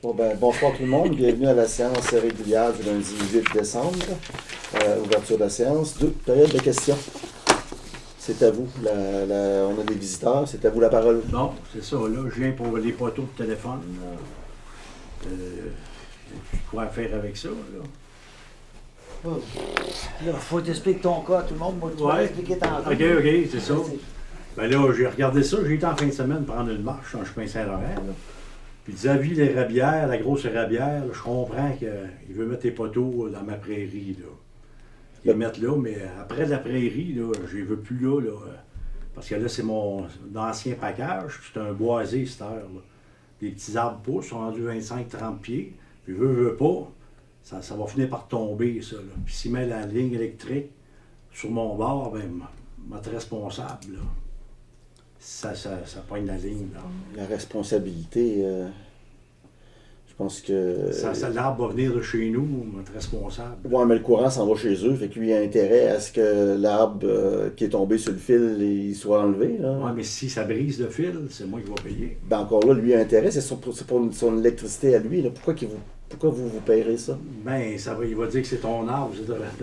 Bon, bonsoir tout le monde, bienvenue à la séance régulière du lundi 8 décembre. Ouverture de la séance, période de questions. C'est à vous, on a des visiteurs, c'est à vous la parole. Bon, c'est ça, là, je viens pour les poteaux de téléphone. Quoi faire avec ça, là? Là, faut t'expliquer ton cas à tout le monde. Moi, tu vas expliquer tantôt. OK, c'est ça. Ben là, j'ai regardé ça, j'ai été en fin de semaine prendre une marche en chemin Saint-Laurent, là. Puis vis-à-vis les rabières, la grosse rabière, là, je comprends qu'il veut mettre des poteaux dans ma prairie, là. Les mettre là, mais après la prairie, là, je les veux plus là, parce que là, c'est mon ancien package, puis c'est un boisé, cette heure, là. Les petits arbres poussent, sont rendus 25-30 pieds, puis veut pas, ça va finir par tomber, ça, là. Puis s'il met la ligne électrique sur mon bord, ben, je vais être responsable, là. Ça poigne la ligne, là. La responsabilité, je pense que... L'arbre va venir de chez nous, on va être responsable. Oui, mais le courant s'en va chez eux, fait que lui, il a intérêt à ce que l'arbre qui est tombé sur le fil, il soit enlevé, là. Oui, mais si ça brise le fil, c'est moi qui vais payer. Ben encore là, lui, il a intérêt, c'est pour son électricité à lui, là. Pourquoi vous payerez ça? Ben, il va dire que c'est ton arbre.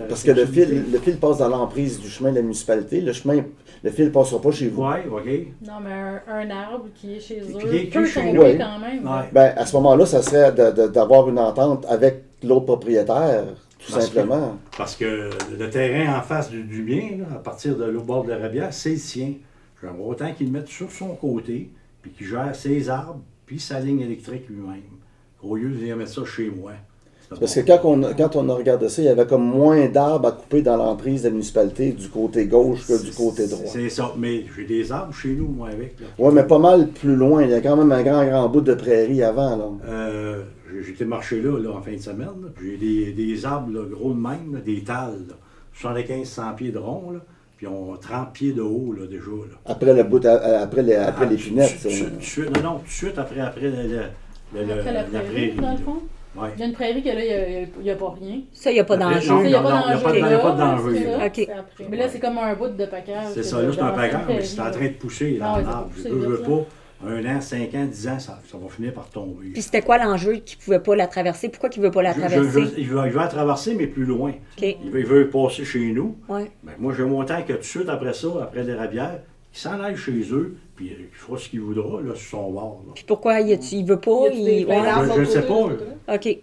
Parce que le fil passe dans l'emprise du chemin de la municipalité. Le fil ne passera pas chez vous. Oui, OK. Non, mais un arbre qui est chez eux Qui peut chez tomber nous. quand même. Ouais. Ben, à ce moment-là, ça serait d'avoir une entente avec l'autre propriétaire, tout simplement. Parce que le terrain en face du mien, là, à partir de l'autre bord de la rabière, c'est le sien. J'aimerais autant qu'il le mette sur son côté, puis qu'il gère ses arbres, puis sa ligne électrique lui-même. Au lieu de venir mettre ça chez moi. Parce que quand on a regardé ça, il y avait comme moins d'arbres à couper dans l'emprise de la municipalité du côté gauche que du côté droit. C'est ça, mais j'ai des arbres chez nous, moi, avec. Oui, mais pas mal plus loin. Il y a quand même un grand bout de prairie avant, là. J'étais marché là, en fin de semaine. J'ai des arbres là, gros de même, là, des tales. 75-100 pieds de rond, là, puis on a 30 pieds de haut là, déjà. Là. Après le bout, après les fenêtres. Tout de suite après la prairie. Dans le fond? Ouais. Il y a une prairie que là, il n'y a pas rien. Ça, il n'y a pas d'enjeu. Non, Il n'y a pas d'enjeu. il n'y a pas de danger. OK. Mais là, c'est comme un bout de package. C'est ça, là, c'est un package, mais c'est en train de pousser dans l'arbre. Je veux pas. 1 an, 5 ans, 10 ans, ça va finir par tomber. Puis c'était quoi l'enjeu qu'il ne pouvait pas la traverser? Pourquoi il ne veut pas la traverser? Il veut la traverser, mais plus loin. OK. Il veut passer chez nous. Ouais. Ben, moi, j'aime autant que tout de suite après ça, après les rabières, qu'il s'en aille chez eux, puis il fera ce qu'il voudra là, sur son bord. Là. Puis pourquoi il ne veut pas? Je ne sais pas. OK.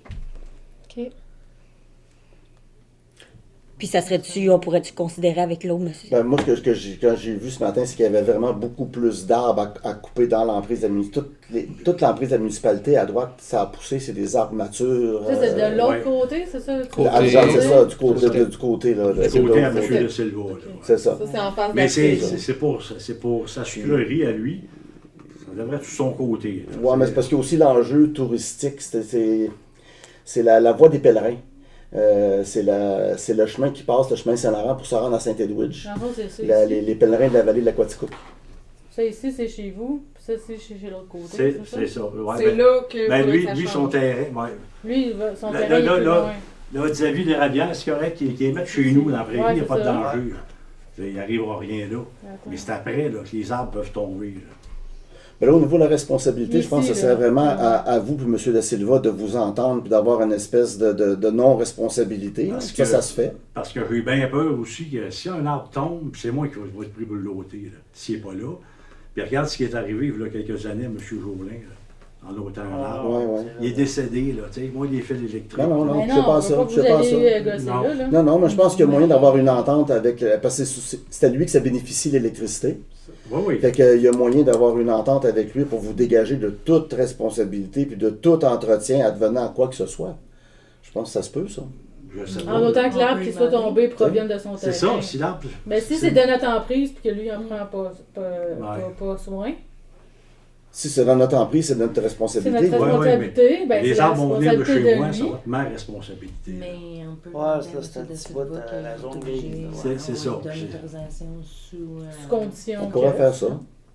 Puis ça serait-tu, on pourrait-tu considérer avec l'autre, monsieur? Ben, moi, quand j'ai vu ce matin, c'est qu'il y avait vraiment beaucoup plus d'arbres à couper dans l'emprise de la municipalité. Toute l'emprise de la municipalité, à droite, ça a poussé, c'est des arbres matures. Ça, c'est de l'autre côté, c'est ça? C'est ça, du côté. Là, du côté à M. de Silva. Là, c'est ça. Ça, c'est en face de mais la c'est pour sa sucrerie à lui. Ça devrait être sur son côté. Oui, mais c'est parce qu'il y a aussi l'enjeu touristique. C'est la voie des pèlerins. C'est le chemin qui passe, le chemin Saint-Laurent, pour se rendre à Saint-Edwidge. Les pèlerins de la vallée de l'Aquaticook. Ça ici, c'est chez vous, puis ça, c'est chez l'autre côté. C'est ça. Ouais, c'est là que. Ben lui, son terrain. Ouais. Lui, son terrain. Là, vis-à-vis des rabières, c'est correct qu'il les mette chez nous dans la prairie, il n'y a pas de danger. Il n'arrivera rien là. Mais c'est après là, que les arbres peuvent tomber. Là. Mais là, au niveau de la responsabilité, je pense que ce serait vraiment à vous, puis M. Da Silva, de vous entendre, puis d'avoir une espèce de non-responsabilité. Ça se fait. Parce que j'ai bien peur aussi que si un arbre tombe, c'est moi qui vais être pris pour le loter, s'il n'est pas là. Puis regarde ce qui est arrivé il y a quelques années à M. Jolin, là, en lotant un arbre. Ouais. Il est décédé, là, tu sais, moi, des fils électriques. Non, je sais pas ça. Non, mais je pense qu'il y a moyen d'avoir une entente avec... Parce que c'est à lui que ça bénéficie l'électricité. Oui. Fait qu'il y a moyen d'avoir une entente avec lui pour vous dégager de toute responsabilité puis de tout entretien advenant à quoi que ce soit. Je pense que ça se peut, ça. En autant que l'arbre qui soit tombé provienne de son terrain. C'est ça, si l'arbre... Mais si c'est de notre emprise et que lui n'en prend pas soin... Si c'est dans notre emprise, c'est notre responsabilité. C'est notre responsabilité. Ouais, ben, les arbres vont venir de chez moi, lui. ça va être ma responsabilité. Mais on peut. c'est un petit bout de la zone grise. C'est ça. Sous condition. On pourrait faire ça.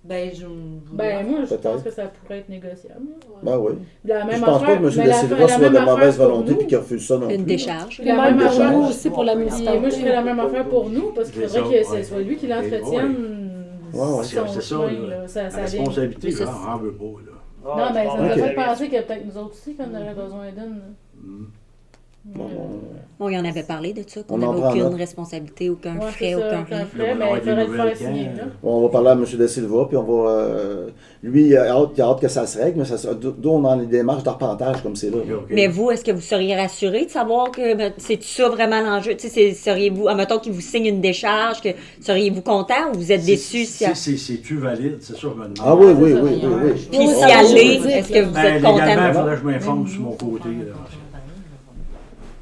Moi, je pense que ça pourrait être négociable. Ben oui. La même je pense pas que M. Da Silva soit de mauvaise volonté et qu'il refuse ça non plus. Une décharge. La même affaire aussi pour la municipalité. Moi, je ferais la même affaire pour nous, parce qu'il faudrait que ce soit lui qui l'entretienne. C'est ça, la responsabilité, j'en veux pas. Non, mais ça nous a Ok. fait penser que peut-être nous autres aussi, qu'on aurait besoin d'une. Bon, il en avait parlé de ça, qu'on On en n'avait prend aucune note. responsabilité, aucun Ouais, frais, c'est ça, aucun aucun rien. frais, On mais va il avoir faudrait des le faire nouvelles signer. quand, Là. On va parler à M. Da Silva, puis on va. Lui, il a hâte que ça se règle, mais d'où on est dans les démarches d'arpentage comme c'est là. Ok. Mais vous, est-ce que vous seriez rassuré de savoir que c'est ça vraiment l'enjeu? Tu sais, seriez-vous, admettons qu'il vous signe une décharge, que seriez-vous content ou vous êtes déçu si... C'est-tu valide? C'est ça, je me demande. Ah oui, oui, ça, oui, oui, oui. Puis Oui, si ça va, elle je l'est, veux dire, est-ce que vous Ben, êtes légalement, il content? faudrait que je m'informe sur mon côté. là.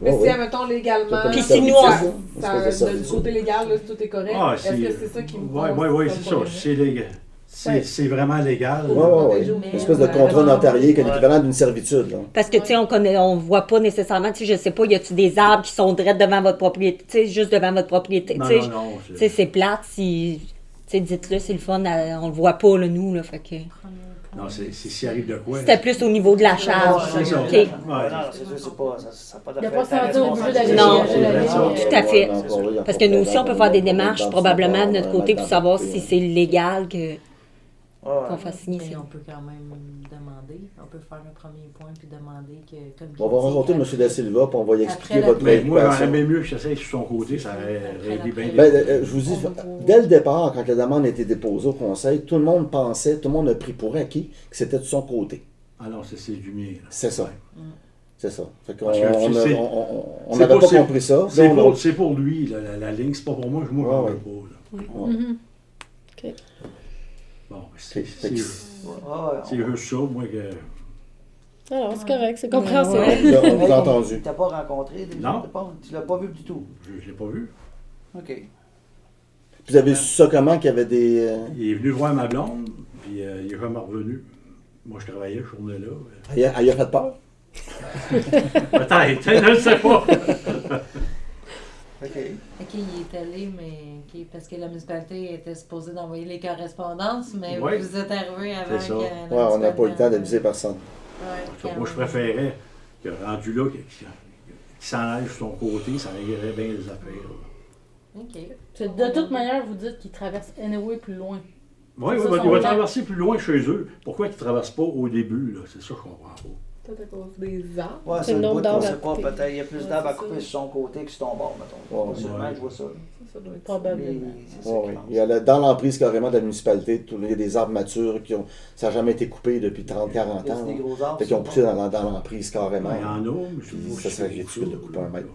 Mais Ouais, si, ouais. admettons, légalement, Puis si nous, on- du côté légal, là, tout est correct, Ah, est-ce que c'est ça qui vous Oui, c'est ça. C'est légal. C'est vraiment légal. Oui, oui, oui. Une espèce de contrat notarié qui est l'équivalent d'une servitude. Là. Parce que, tu sais, on voit pas nécessairement, tu sais, je sais pas, y a-tu des arbres qui sont direct devant votre propriété, tu sais, juste devant votre propriété, Non, tu sais, non, tu sais, c'est plate, si, tu sais, dites-le, c'est le fun, on le voit pas, là, nous, là, fait que... Non, s'il arrive de quoi. C'était plus au niveau de la charge. C'est ça. OK. Ouais. Non, c'est sûr, c'est pas. Ça n'a pas Il n'a pas d'affaire. senti obligé d'aller Non, chercher la ligne. tout à fait. Parce que nous aussi, on peut faire des démarches, probablement, de notre côté, pour savoir si c'est légal qu'on fasse signer Mais ça. on peut quand même demander. On peut faire un premier point puis demander que, comme On va rencontrer M. Da Silva, puis on va lui expliquer Après votre Mais moi, préoccupation. j'aurais bien mieux que j'essaye sur son côté, ça aurait réglé bien des Ben, problèmes. je vous dis, dès le départ, quand la demande a été déposée au Conseil, tout le monde pensait, tout le monde a pris pour acquis que c'était de son côté. Ah non, c'est du mien. là. C'est ça. Ouais. C'est ça. Fait qu'on Parce que on c'est n'avait pas- pas c'est- compris ça. C'est Là, on a- c'est pour lui, là, la ligne, c'est pas pour moi, moi, j'en Ouais, veux ouais. pas. Là. OK. Bon, c'est Fait que- c'est juste ça, moi, que. Alors, c'est correct, c'est compréhensible. Là, on vous a entendu. Tu t'as pas rencontré déjà? Non. Tu l'as pas vu du tout? Je l'ai pas vu. OK. Vous avez su ça comment qu'il y avait des. Il est venu voir ma blonde, puis il est jamais revenu. Moi, je travaillais, je tournais là. Elle a fait peur? Peut-être, je ne sais pas. OK. OK, il est allé, mais parce que la municipalité était supposée d'envoyer les correspondances, mais Oui. vous êtes arrivé avant C'est ça. que la Ouais, on n'a pas eu le temps municipalité- d'aviser personne. Ouais, Moi, je préférais que rendu là, qu'il s'en aille sur son côté, ça réglerait bien les affaires. OK. C'est- De toute manière, vous dites qu'ils traversent anyway plus loin. Oui, Ça, il son va temps. traverser plus loin chez eux. Pourquoi ils ne traversent pas au début? Là? C'est ça que je comprends pas. Peut-être à cause des arbres. Ouais, C'est c'est le le nombre bout qu'on d'arbres à sait pas. couper. Peut-être il y a plus Ouais, d'arbres à c'est couper ça. sur son côté que sur ton bord, mettons. Ouais, Sûrement, ouais. je vois ça. Ça doit être Probablement. Mais c'est ça Ouais, que oui. je pense. Il y a dans l'emprise carrément de la municipalité, il y a des arbres matures qui ont. Ça n'a jamais été coupé depuis 30-40 Y a ans. des là. gros arbres. Fait qu'ils ont poussé dans l'emprise carrément. Il y en a, mais Puis ça serait ridicule de couper un mètre.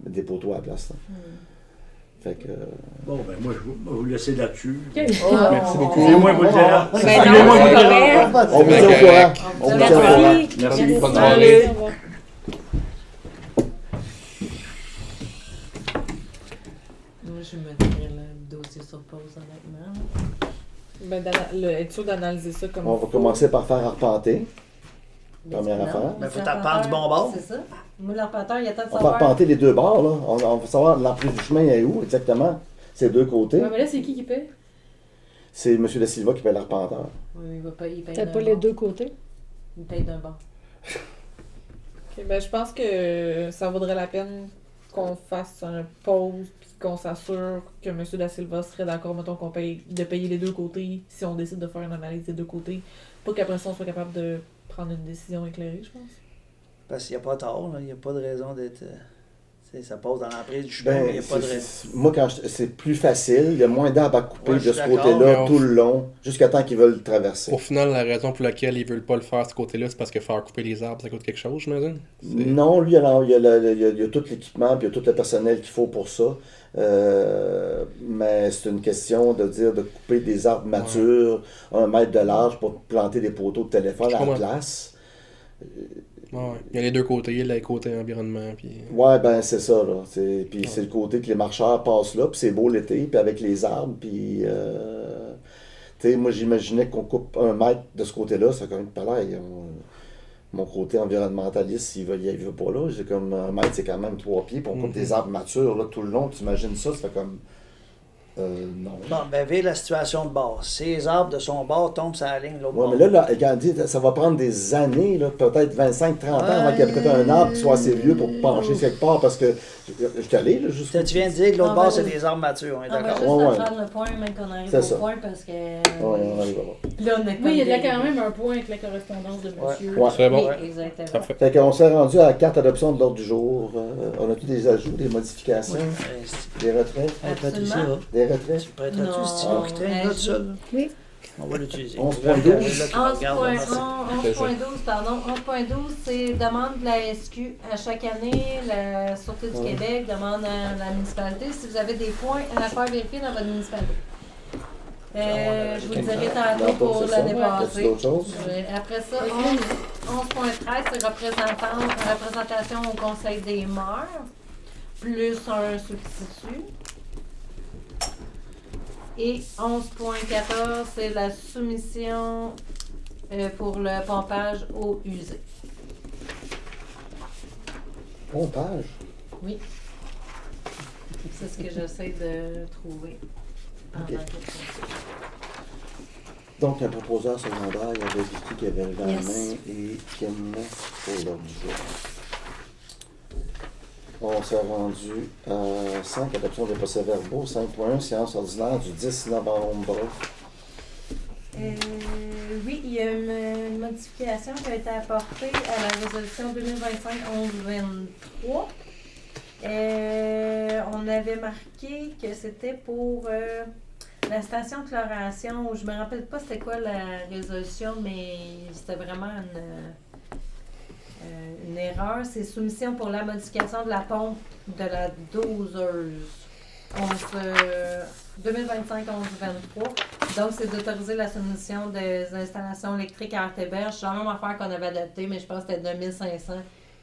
Mettre des poteaux à la place. Là. Fait que. Bon, ben moi, je vais vous laisser là-dessus. OK. Merci beaucoup. Excusez-moi, vous le dire. Ben Excusez-moi, non, vous le c'est dire. correct. On vous tient au courant. On vous tient au courant. Merci. Merci, bonne Allez. soirée. Au revoir. Moi, je mettrais le dossier sur pause, honnêtement. Ben, être sûr d'analyser ça comme On va commencer par faire arpenter. Première affaire. Mais faut t'apprendre du bon bord. C'est ça. Moi, l'arpenteur, il attend de On va savoir. arpenter les deux bords. Là. On va savoir l'emprise du chemin est où exactement. Ces deux côtés. Ouais, mais là, c'est qui paie? C'est M. Da Silva qui paie l'arpenteur. Oui, il va payer. Il paye T'as d'un pas les bord. deux côtés? Il paye d'un bord. Ok, ben, je pense que ça vaudrait la peine qu'on fasse une pause puis qu'on s'assure que M. Da Silva serait d'accord, mettons, qu'on paye de payer les deux côtés si on décide de faire une analyse des deux côtés. Pour qu'après ça, on soit capable de prendre une décision éclairée, je pense. Parce qu'il n'y a pas tort, là. Il n'y a pas de raison d'être. Ça passe dans l'emprise du chemin, mais il Ben, n'y a pas de raison. moi, c'est plus facile. Il y a moins d'arbres à couper Ouais, de je ce suis d'accord, côté-là mais tout le long, jusqu'à temps qu'ils veulent le traverser. Au final, la raison pour laquelle ils veulent pas le faire de ce côté-là, c'est parce que faire couper les arbres, ça coûte quelque chose, j'imagine. Non, lui, alors, il y a tout l'équipement, puis il y a tout le personnel qu'il faut pour ça. Mais c'est une question de dire de couper des arbres matures, 1 mètre de large pour planter des poteaux de téléphone Je à la comprends. place. Ouais. Il y a les deux côtés, il y a le côté environnement. Puis... Ouais, ben c'est ça, là. Puis c'est le côté que les marcheurs passent là, puis c'est beau l'été, puis avec les arbres, puis... tu sais, moi, j'imaginais qu'on coupe 1 mètre de ce côté-là, ça fait quand même pas l'air. Mon côté environnementaliste, il veut pas là. J'ai comme 1 mètre, c'est quand même 3 pieds, puis on coupe des arbres matures là, tout le long. Tu imagines ça, ça fait comme Non. Bon, ben, vire la situation de bord. Si les arbres de son bord tombent sur la ligne de l'autre Oui, bord. mais là, quand on dit, ça va prendre des années, là, peut-être 25-30 ans avant qu'il y ait peut-être un arbre qui soit assez vieux pour pencher quelque part, parce que je suis allé, là, juste. Tu viens de dire que l'autre On bord, va c'est juste- des arbres matures, on est On va d'accord? juste Ouais. prendre le point, même qu'on arrive C'est au ça. point, parce que... Oui, on arrive là. Puis là, on est Oui, il y a comme quand des- même un point avec la correspondance de monsieur. Ouais. C'est bon. Oui, exactement. Parfait. Fait qu'on s'est rendu à la carte adoption de l'ordre du jour. On a tous des ajouts, des modifications, des retraits. Absolument. Des retraits. Tu prêterais-tu ce stylo Non. qui traîne là, tout seul? Oui. On va l'utiliser. 11.12. 11.12, pardon. 11.12, c'est demande de la SQ à chaque année. La Sûreté du Québec demande à la municipalité si vous avez des points à faire vérifier dans votre municipalité. Je vous le dirai tantôt pour l'année passée. D'autres choses? Après ça, 11.13, c'est représentation au Conseil des maires, plus un substitut. Et 11.14, c'est la soumission pour le pompage eau usée. Pompage. Oui. C'est ce que j'essaie de trouver pendant Ok. que je continue. Donc, un proposeur secondaire, il y avait Vicky qui avait levé la Yes. main et Kim pour l'ordre du jour. On s'est rendu à 5, adoption des procès-verbaux. 5.1, séance ordinaire du 10 novembre. Oui, il y a une modification qui a été apportée à la résolution 2025-11-23. On avait marqué que c'était pour la station de chloration. Je me rappelle pas c'était quoi la résolution, mais c'était vraiment une erreur. C'est soumission pour la modification de la pompe de la doseuse. 2025-11-23. Donc, c'est d'autoriser la soumission des installations électriques à Artéberge. C'est la même affaire qu'on avait adoptée, mais je pense que c'était 2500,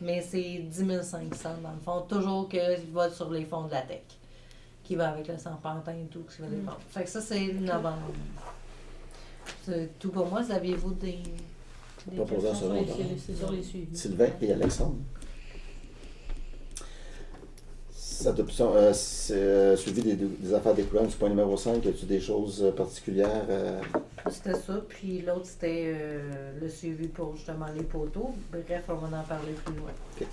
mais c'est 10 500 dans le fond. Toujours qu'il va sur les fonds de la TEC, qui va avec le sans-pantin et tout, qui va dépendre. Fait que ça, c'est novembre. C'est tout pour moi. Aviez-vous des Proposeur questions? secondaire. C'est sur les suivis. Sylvain et Alexandre. Adoption, suivi des affaires découlant du point numéro 5, y a-t-il des choses particulières? C'était ça, puis l'autre, c'était le suivi pour justement les poteaux. Bref, on va en parler plus loin. Okay.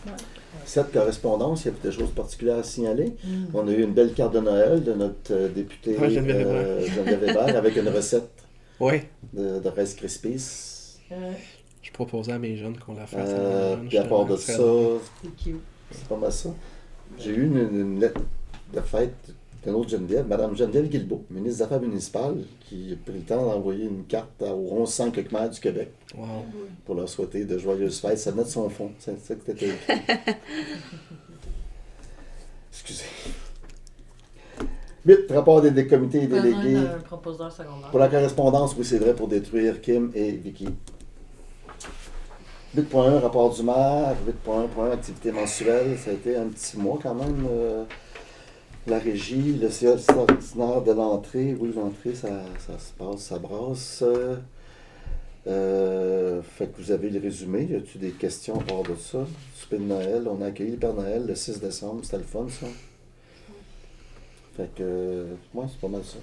Cette correspondance, il y a des choses particulières à signaler. On a eu une belle carte de Noël de notre député Geneviève Hébert avec une recette Oui. de Rice Krispies. Je proposais à mes jeunes qu'on la fasse. Puis à part de ça, C'est cute. c'est pas mal ça. J'ai eu une lettre de fête d'une autre Geneviève, Mme Geneviève Guilbeault, ministre des Affaires municipales, qui a pris le temps d'envoyer une carte aux 1100 quelques maires du Québec Wow. pour leur souhaiter de joyeuses fêtes. Ça venait de son fond. C'est ça que c'était écrit. Excusez. 8. Rapport des comités et délégués. Besoin d'un proposeur secondaire. Pour la correspondance, oui, c'est vrai, pour détruire Kim et Vicky. 8.1, rapport du maire. 8.1, activité mensuelle. Ça a été un petit mois quand même. La régie, le CA ordinaire de l'entrée. Oui, l'entrée, ça se passe, ça brasse. Fait que vous avez le résumé. Y a-t-il des questions à part de ça? Souper de Noël. On a accueilli le Père Noël le 6 décembre. C'était le fun, ça. Fait que, moi, c'est pas mal ça.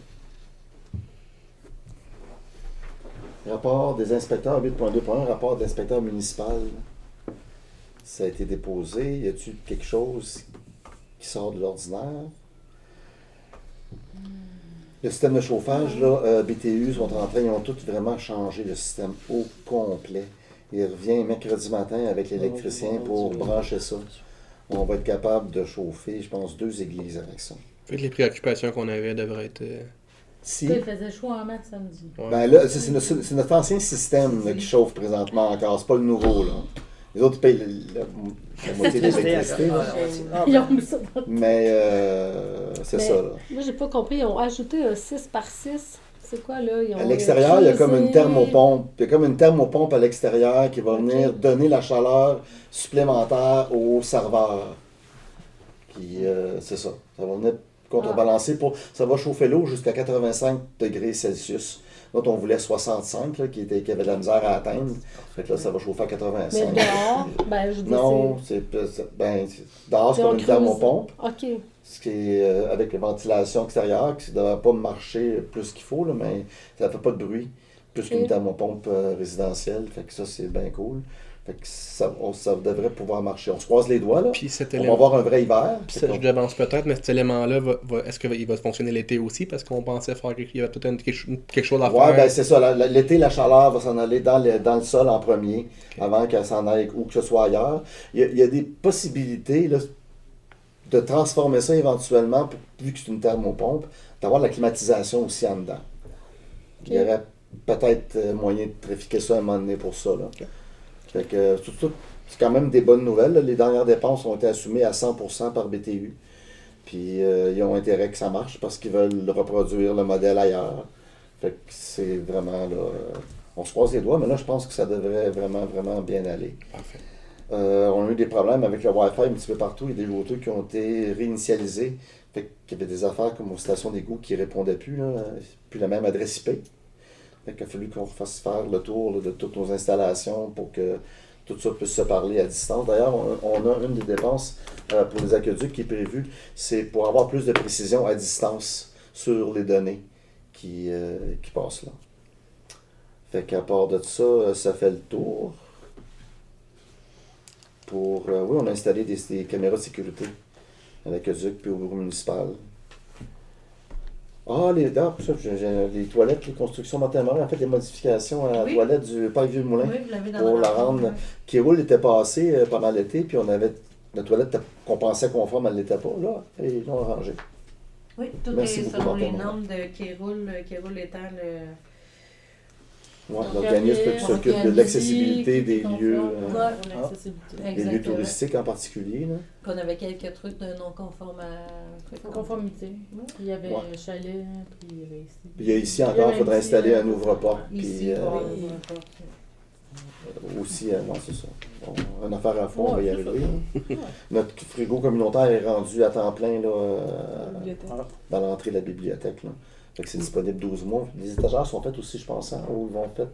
Rapport des inspecteurs, 8.2.1, rapport d'inspecteur municipal. Ça a été déposé. Y a-t-il quelque chose qui sort de l'ordinaire? Le système de chauffage, là, BTU sont en train, ils ont tous vraiment changé le système au complet. Il revient mercredi matin avec l'électricien pour brancher ça. On va être capable de chauffer, je pense, 2 églises avec ça. Fait que les préoccupations qu'on avait devraient être. Si, Il faisait chaud en maths samedi. Ouais. ben là, c'est notre ancien système là, qui chauffe présentement encore, c'est pas le nouveau, là. Les autres payent la moitié de l'électricité, là. Ils ont mis ça dans Mais c'est Mais ça, là. Moi, j'ai pas compris. Ils ont ajouté un 6x6. C'est quoi, là? Ils ont À l'extérieur, il y a comme une utilisé- thermopompe. Il y a comme une thermopompe à l'extérieur qui va venir donner la chaleur supplémentaire au serveur. Puis c'est ça. Ça va venir contrebalancer pour. Ça va chauffer l'eau jusqu'à 85 degrés Celsius. L'autre, on voulait 65, là, qui avait de la misère à atteindre. Fait que là, ça va chauffer à 85. Mais dehors, ben, je dis Non, dehors, c'est comme une thermopompe. OK. Ce qui est avec la ventilation extérieure, qui ne devrait pas marcher plus qu'il faut, là, mais ça ne fait pas de bruit. Plus qu'une thermopompe résidentielle. Fait que ça, c'est bien cool. Fait que ça devrait pouvoir marcher. On se croise les doigts, là. Puis on va avoir un vrai hiver. Je devance peut-être, mais cet élément-là, est-ce qu'il va fonctionner l'été aussi? Parce qu'on pensait qu'il y avait peut-être quelque chose à faire. Oui, ben c'est ça. L'été, la chaleur va s'en aller dans le sol en premier, avant qu'elle s'en aille où que ce soit ailleurs. Il y a des possibilités là, de transformer ça éventuellement, vu que c'est une thermopompe, d'avoir de la climatisation aussi en dedans. Il y aurait peut-être moyen de trafiquer ça à un moment donné pour ça. Là. Fait que, c'est quand même des bonnes nouvelles. Là. Les dernières dépenses ont été assumées à 100% par BTU. Puis ils ont intérêt que ça marche parce qu'ils veulent reproduire le modèle ailleurs. Fait que c'est vraiment là. On se croise les doigts, mais là, je pense que ça devrait vraiment, vraiment bien aller. Parfait. On a eu des problèmes avec le Wi-Fi un petit peu partout. Il y a des routeurs qui ont été réinitialisés. Fait qu'il y avait des affaires comme aux stations d'égout qui ne répondaient plus. Là. Plus la même adresse IP. Fait qu'il a fallu qu'on fasse faire le tour là, de toutes nos installations pour que tout ça puisse se parler à distance. D'ailleurs, on a une des dépenses pour les aqueducs qui est prévue, c'est pour avoir plus de précision à distance sur les données qui passent là. Fait qu'à part de ça, ça fait le tour. Oui, on a installé des caméras de sécurité à l'aqueduc puis au bureau municipal. Les toilettes, les constructions Montémorin, en fait, les modifications à la toilette du Parc Vieux-Moulin pour la rendre. Qui roule était passé pendant l'été, puis on avait la toilette qu'on pensait conforme, elle ne l'était pas, là, et ils l'ont arrangé. Oui, tout Merci est beaucoup, selon les Montémorin. normes de qui roule étant le. Ouais, l'organisme qui s'occupe de l'accessibilité des lieux, des lieux touristiques en particulier. Là. Qu'on avait quelques trucs de non-conforme à. Conformité. Il y avait un chalet, puis il y avait ici. Puis il y a ici encore, il faudrait installer un ouvre-porte. Puis aussi, non, c'est ça. Bon, une affaire à fond, on va y arriver. Notre frigo communautaire est rendu à temps plein là, dans l'entrée de la bibliothèque. Là. Fait que c'est disponible 12 mois. Les étagères sont faites aussi, je pense, où ils vont être faites.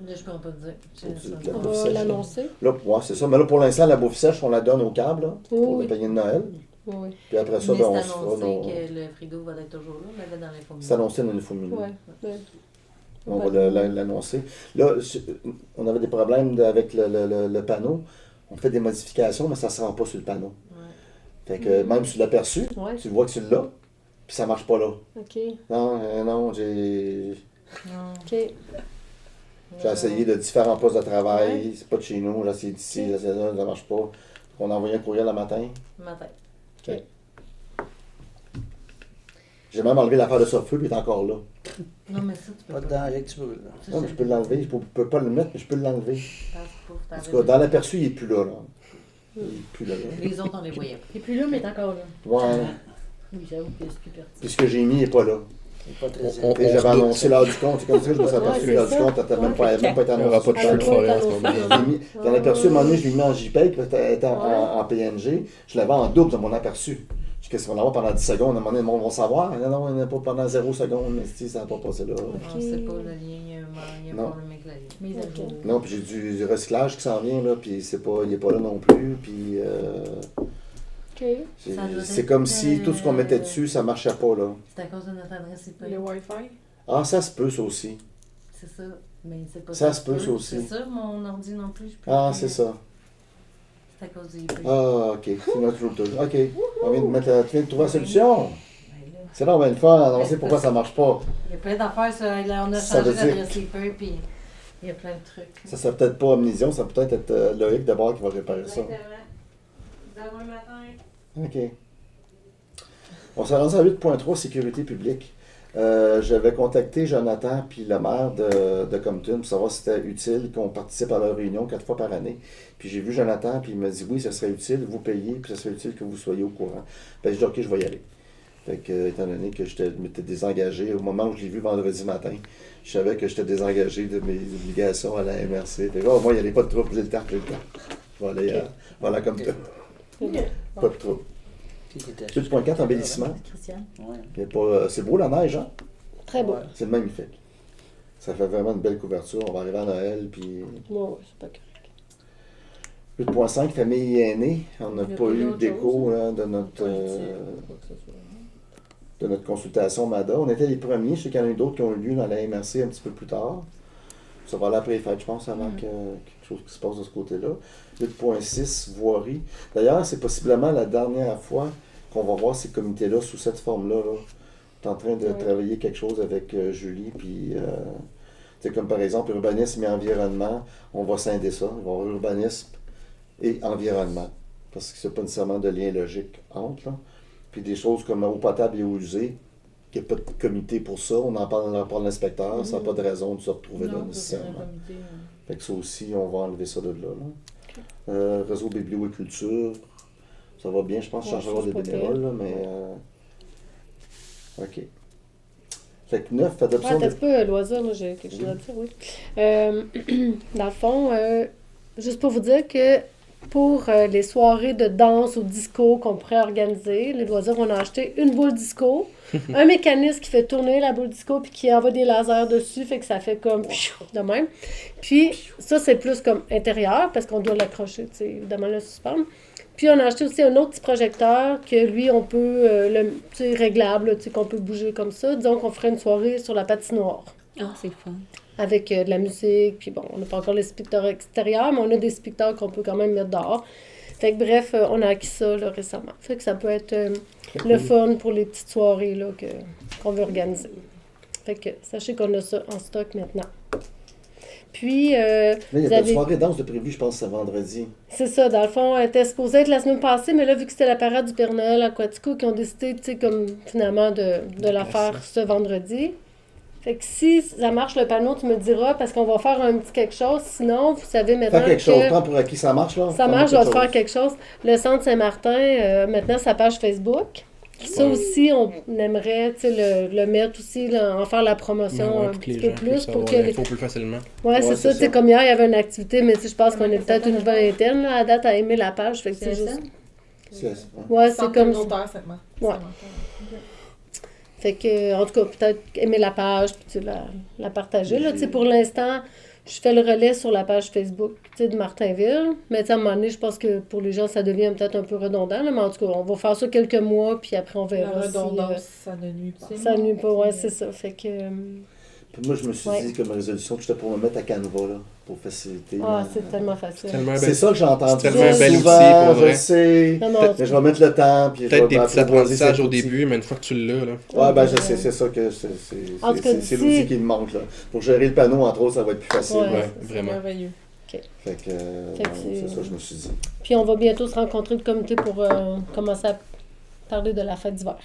Là, je ne peux pas te dire. On va l'annoncer. Là, c'est ça. Mais là, pour l'instant, la bouffe sèche, on la donne au câble là, pour le panier de Noël. Oui. Puis après ça, mais on se fera que le frigo va être toujours là, on l'avait dans l'info. C'est annoncé dans l'info minute. Oui. On va l'annoncer. Là, on avait des problèmes avec le panneau. On fait des modifications, mais ça ne se rend pas sur le panneau. Fait que même sur l'aperçu, tu vois que tu l'as, puis ça ne marche pas là. OK. Non, j'ai OK. essayé de différents postes de travail. C'est pas de chez nous. J'ai essayé d'ici, j'ai essayé de là, ça ne marche pas. On a envoyé un courriel le matin. OK. J'ai même enlevé l'affaire de Sofeu, puis il est encore là. Non, mais ça, tu peux Pas de danger que tu brûles. Non, mais je peux l'enlever. Je ne peux pas le mettre, mais je peux l'enlever. En tout cas, dans l'aperçu, il n'est plus là. Il n'est plus là. Les autres, on les voyait pas. Et puis là, mais il est encore là. Ouais. Oui, j'avoue que c'est plus pertinent. Puis ce que j'ai mis, il n'est pas là. Pas très Et j'avais annoncé l'heure du compte. C'est comme ça que je me suis aperçu. L'heure du compte, t'as même pas été Il n'y annoncé. aura pas de feu de forêt en ce moment. Dans l'aperçu, à un moment donné, je l'ai mis en JPEG, puis elle était en PNG. Je l'avais en double dans mon aperçu. Qu'est-ce qu'on va l'avoir pendant 10 secondes? À un moment donné, le monde va savoir. Non, il n'y en a pas pendant 0 secondes, mais si, ça n'a pas passé là. On ne sait pas le lien, il y a un problème avec la ligne. Mise à jour. Non, puis j'ai du recyclage qui s'en vient, là, puis il n'est pas là non plus. Puis c'est comme si tout ce qu'on mettait dessus, ça ne marchait pas, là. C'est à cause de notre adresse IP. Le Wi-Fi? Ah, ça se peut, ça aussi. C'est ça. Mais c'est pas Ça se peut, ça aussi. C'est ça, mon ordi non plus. Je peux Ah, plus, c'est ça. C'est à cause du IP. Ah, ok. C'est notre routeur. Ok. On vient de trouver la solution. C'est là, on va le faire. On sait pourquoi ça ne marche pas. Il y a plein d'affaires, on a Ça changé veut dire- d'adresse IP, puis il y a plein de trucs. Ça serait peut-être pas Amnésion, ça peut peut-être être Loïc d'abord qui va réparer ça. Demain matin. OK. On s'est rendu à 8.3, sécurité publique. J'avais contacté Jonathan puis le maire de Compton pour savoir si c'était utile qu'on participe à leur réunion 4 fois par année. Puis j'ai vu Jonathan, puis il m'a dit oui, ça serait utile, vous payez, puis ça serait utile que vous soyez au courant. Fait que j'ai dit OK, je vais y aller. Fait que, étant donné que je m'étais désengagé, au moment où je l'ai vu vendredi matin, je savais que j'étais désengagé de mes obligations à la MRC. Fait que, moi, il n'y avait pas de trouble, j'ai le temps. Je vais aller à Compton. Pas de trouble. 8.4, embellissement. Christiane. C'est beau la neige, hein? Très beau. C'est magnifique. Ça fait vraiment une belle couverture. On va arriver à Noël, puis... Ouais, c'est pas correct. 8.5, famille aînée. On n'a pas eu d'écho de notre consultation MADA. On était les premiers. Je sais qu'il y en a eu d'autres qui ont eu lieu dans la MRC un petit peu plus tard. Ça va aller après les fêtes, je pense, avant que quelque chose qui se passe de ce côté-là. 8.6, voirie. D'ailleurs, c'est possiblement la dernière fois qu'on va voir ces comités-là sous cette forme-là. Là. On est en train de travailler quelque chose avec Julie, puis... comme par exemple, urbanisme et environnement, on va scinder ça. On va avoir urbanisme et environnement. Parce que c'est pas nécessairement de lien logique entre. Là. Puis des choses comme eau potable et eau usée, qu'il n'y a pas de comité pour ça. On en parle dans le rapport de l'inspecteur. Ça n'a pas de raison de se retrouver là nécessairement. Fait que ça aussi, on va enlever ça de là. Réseau biblio et culture, ça va bien. Je pense que je changerai des bénévoles, là, mais... OK. Fait que 9, adoption un peu loisir, moi j'ai quelque chose à dire, oui. Dans le fond, juste pour vous dire que pour les soirées de danse ou disco qu'on pourrait organiser, les loisirs, on a acheté une boule disco, un mécanisme qui fait tourner la boule disco puis qui envoie des lasers dessus, fait que ça fait comme de même. Puis ça, c'est plus comme intérieur parce qu'on doit l'accrocher, tu sais, évidemment, le suspendre. Puis on a acheté aussi un autre petit projecteur que lui, on peut, réglable, qu'on peut bouger comme ça. Disons qu'on ferait une soirée sur la patinoire. Ah, c'est fun. Avec de la musique, puis bon, on n'a pas encore les speakers extérieurs, mais on a des speakers qu'on peut quand même mettre dehors. Fait que bref, on a acquis ça là, récemment. Fait que ça peut être le fun pour les petites soirées là, qu'on veut organiser. Fait que sachez qu'on a ça en stock maintenant. Puis, là, il y a une soirée danse de prévu, je pense, ce vendredi. C'est ça, dans le fond, elle était supposée être la semaine passée, mais là, vu que c'était la parade du Père Noël à Quatico, qui ont décidé, tu sais, comme finalement de la faire ce vendredi. Fait que si ça marche le panneau, tu me diras, parce qu'on va faire un petit quelque chose. Sinon, vous savez maintenant faire quelque chose, prends pour acquis, ça marche, là? Ça marche, je vais te faire quelque chose. Le Centre Saint-Martin, maintenant, sa page Facebook. Ça aussi, on aimerait le mettre aussi, là, en faire la promotion un petit peu plus. Pour que l'info plus facilement. Ouais, c'est ça. Tu sais, comme hier, il y avait une activité, mais je pense qu'on est peut-être une vingtaine là, à date à aimer la page. Fait que c'est juste... Ouais, c'est comme... Ouais. Fait que, en tout cas, peut-être aimer la page, puis la partager. Là, pour l'instant, je fais le relais sur la page Facebook de Martinville. Mais à un moment donné, je pense que pour les gens, ça devient peut-être un peu redondant. Là, mais en tout cas, on va faire ça quelques mois, puis après, on verra. La redondance, ça ne nuit pas. Ça ne nuit pas, ouais, c'est ça. Fait que... Puis moi, je me suis dit comme résolution que j'étais pour me mettre à Canva, là, pour faciliter. Ah, c'est tellement facile. C'est ça que j'ai entendu. C'est tellement un bel outil pour vrai. Je sais, mais je vais mettre le temps. Peut-être des petits apprentissages au début, mais une fois que tu l'as, là. Ouais, ben je sais, c'est ça que c'est l'outil qui me manque, là. Pour gérer le panneau, entre autres, ça va être plus facile. Ouais, vraiment. C'est merveilleux. Fait que c'est ça que je me suis dit. Puis on va bientôt se rencontrer le comité pour commencer à parler de la fête d'hiver.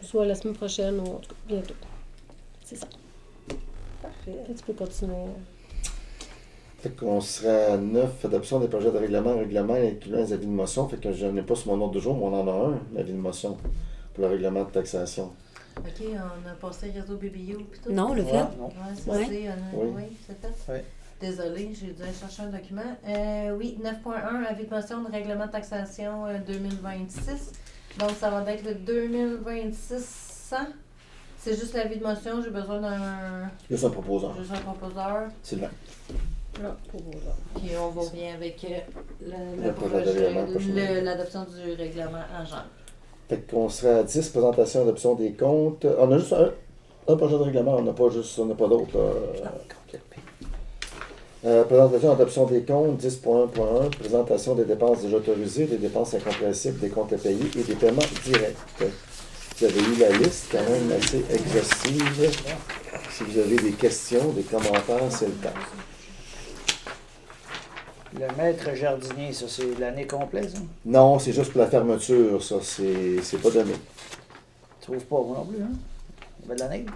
Soit la semaine prochaine ou en tout cas bientôt. C'est ça. Parfait. Tu peux continuer. Fait qu'on serait à 9, adoption des projets de règlement incluant les avis de motion. Fait que je n'ai pas sur mon ordre de jour, mais on en a un, l'avis de motion, pour le règlement de taxation. OK, on a passé réseau BBO puis tout. Non, le fait. Ouais, c'est passé. Oui, c'est fait. Oui. Désolée, j'ai dû aller chercher un document. Oui, 9.1, avis de motion de règlement de taxation 2026. Donc, ça va être le 2026. C'est juste l'avis de motion, j'ai besoin d'un... Juste un proposeur. Juste un proposeur. Sylvain. Puis on va revient avec Le projet de règlement, l'adoption du règlement en janvier. Fait qu'on serait à 10, présentation et adoption des comptes. On a juste un projet de règlement, on n'a pas d'autres. Présentation et adoption des comptes, 10.1.1, présentation des dépenses déjà autorisées, des dépenses incompressibles, des comptes à payer et des paiements directs. Vous avez eu la liste quand même assez exhaustive. Si vous avez des questions, des commentaires, c'est le temps. Le maître jardinier, ça, c'est l'année complète, ça? Non, c'est juste pour la fermeture, ça. C'est pas donné. Tu trouves pas, moi non plus, hein? Il y avait de la neige?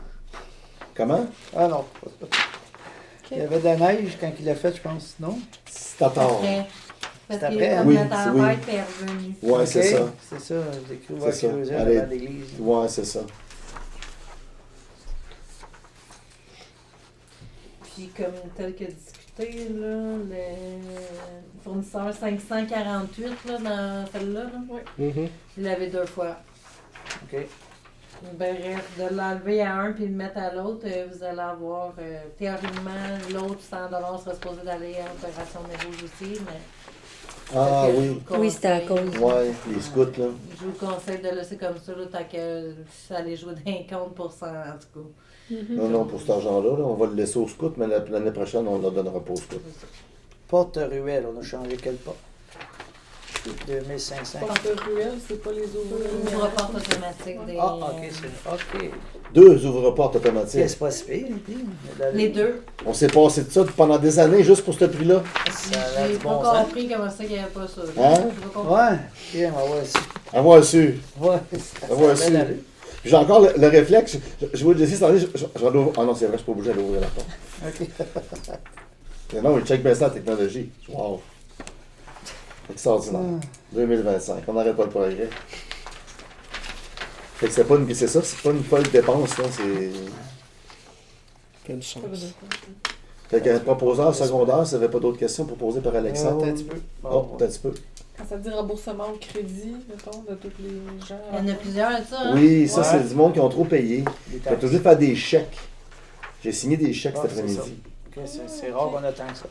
Comment? Ah non. Il y avait de la neige quand il l'a fait, je pense, non? C'est à tort. Parce C'est qu'il est après, comme oui, la tempête est revenu. Ouais, c'est ça. C'est ça, j'ai cru C'est voir ça. creuser Allez. devant l'église. Ouais, c'est ça. Puis comme tel que discuté, là, le fournisseur 548 là, dans celle-là, là, Mhm. il l'avait 2 fois. OK. Bref, de l'enlever à un puis le mettre à l'autre, vous allez avoir, théoriquement, l'autre 100 serait supposé d'aller à l'opération de rouge aussi, mais... Ah oui. Oui, c'était à cause. Ouais, les scouts, là. Je vous conseille de laisser comme ça, là, tant que ça allait jouer d'un compte pour ça, en tout cas. Non, pour cet argent-là, là, on va le laisser aux scouts, mais l'année prochaine, on ne le donnera pas aux scouts. Porte-ruelle, on a changé quelle porte? 2500. Porte-ruelle, c'est pas les ouvriers. Ouvre-porte automatique des... Ah, ok, c'est... Ok. 2 ouvre-portes automatiques. C'est pas si pire, les prix. Les deux. On s'est passé de ça pendant des années juste pour ce prix-là. Ça a J'ai du pas bon sens. compris comment ça qu'il n'y avait pas ça. Hein? J'ai pas compris. Ouais. Ok, on va voir ça. Avoir su. Ouais. Avoir su. J'ai encore le réflexe. Je vois Jessie s'en aller. Je vais l'ouvrir. Ah non, c'est vrai, je suis pas obligé d'aller ouvrir la porte. Ok. Mais non, il check bien ça la technologie. Wow. Extraordinaire. 2025. On n'arrête pas le progrès. Fait que c'est pas une folle dépense, là. C'est. Ça a du sens. Fait qu'un proposeur secondaire, ça n'avait pas d'autres questions proposées par Alexandre. Attends un petit peu. Oh, un petit peu. Quand ça dit remboursement au crédit, mettons, de tous les gens. Il y en a plusieurs, ça, hein? Oui, ça, Ouais. c'est du monde qui ont trop payé. Les Fait taxes. obligé de faire des chèques. J'ai signé des chèques Ah, cet c'est ça. après-midi. Ok, c'est rare qu'on attend ça.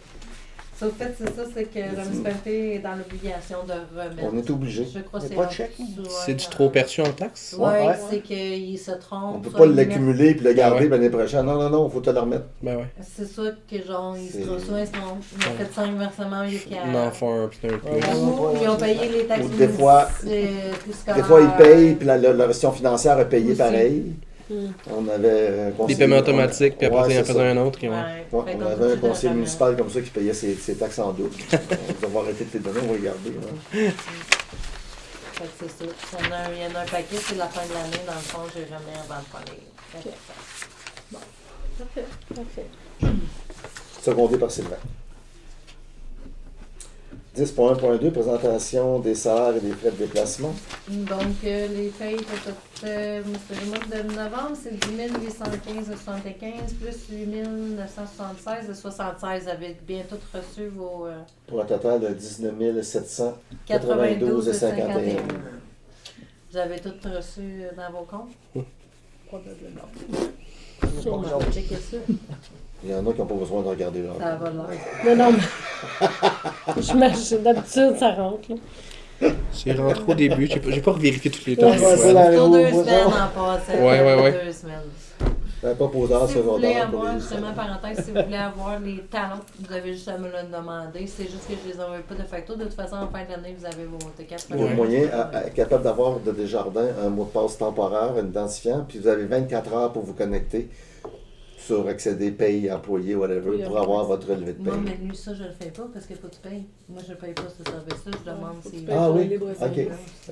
Sauf fait, c'est ça, c'est que la municipalité est dans l'obligation de remettre. On est obligé. Je crois que Il y c'est a pas de chèque? C'est du trop perçu en taxes? Oui, Ouais. c'est qu'il se trompe. On peut soit pas il met- l'accumuler puis le garder Ouais. l'année prochaine. Non, il faut te le remettre. Ben ouais. C'est ça que genre, ils se C'est- trouvent soit ils se trompent. Ils ont fait 5 versements au lieu qu'à. On en fait un puis un plus. Ou ils ont payé les taxes Ou des fois- plus Des fois, ils payent puis la gestion financière a payé Aussi. pareil. On avait un Des conseiller- paiements automatiques, puis après, Ouais, il en c'est faisait ça. un autre. Qui, ouais. Ouais, on avait un conseiller municipal comme ça qui payait ses taxes en double. On va arrêter de les donner, on va les garder. Ouais. Fait que c'est ça. Il y en a un paquet, c'est la fin de l'année. Dans le fond, j'ai remis avant de faire les. Parfait. Secondé par Sylvain. 10.1.2, présentation des salaires et des frais de déplacement. Donc, les payes pour le mois de novembre, c'est 10 815,75 plus 8 976,76. Vous avez bien toutes reçu vos Pour un total de 19 792,51. Vous avez toutes reçu dans vos comptes? Probablement. Sûrement. Checker ça. Il y en a qui n'ont pas besoin de regarder leur. Ça va l'air. Non, mais. J'imagine, d'habitude, ça rentre, là. C'est rentré au début. J'ai pas revérifié toutes les Ouais, temps. c'est ça. Ouais. Sur 2 Vous semaines en passant. Ouais. 2 semaines. Un proposeur Si vous voulez secondaire pour avoir, les. justement, parenthèse, si vous voulez avoir les talons, vous avez juste à me le demander. C'est juste que je les envoie pas de facto. De toute façon, en fin de l'année, vous avez vos T4. Il y a moyen, capable d'avoir de Desjardins un mot de passe temporaire, un identifiant, puis vous avez 24 heures pour vous connecter sur accéder paye, employé, whatever, Oui, pour avoir votre relevé de Moi, paye. mais lui, ça, je le fais pas parce qu'il faut que tu payes. Moi, je paye pas ce service-là. Je demande faut que si. tu payes. Ah pour oui, les libres ok,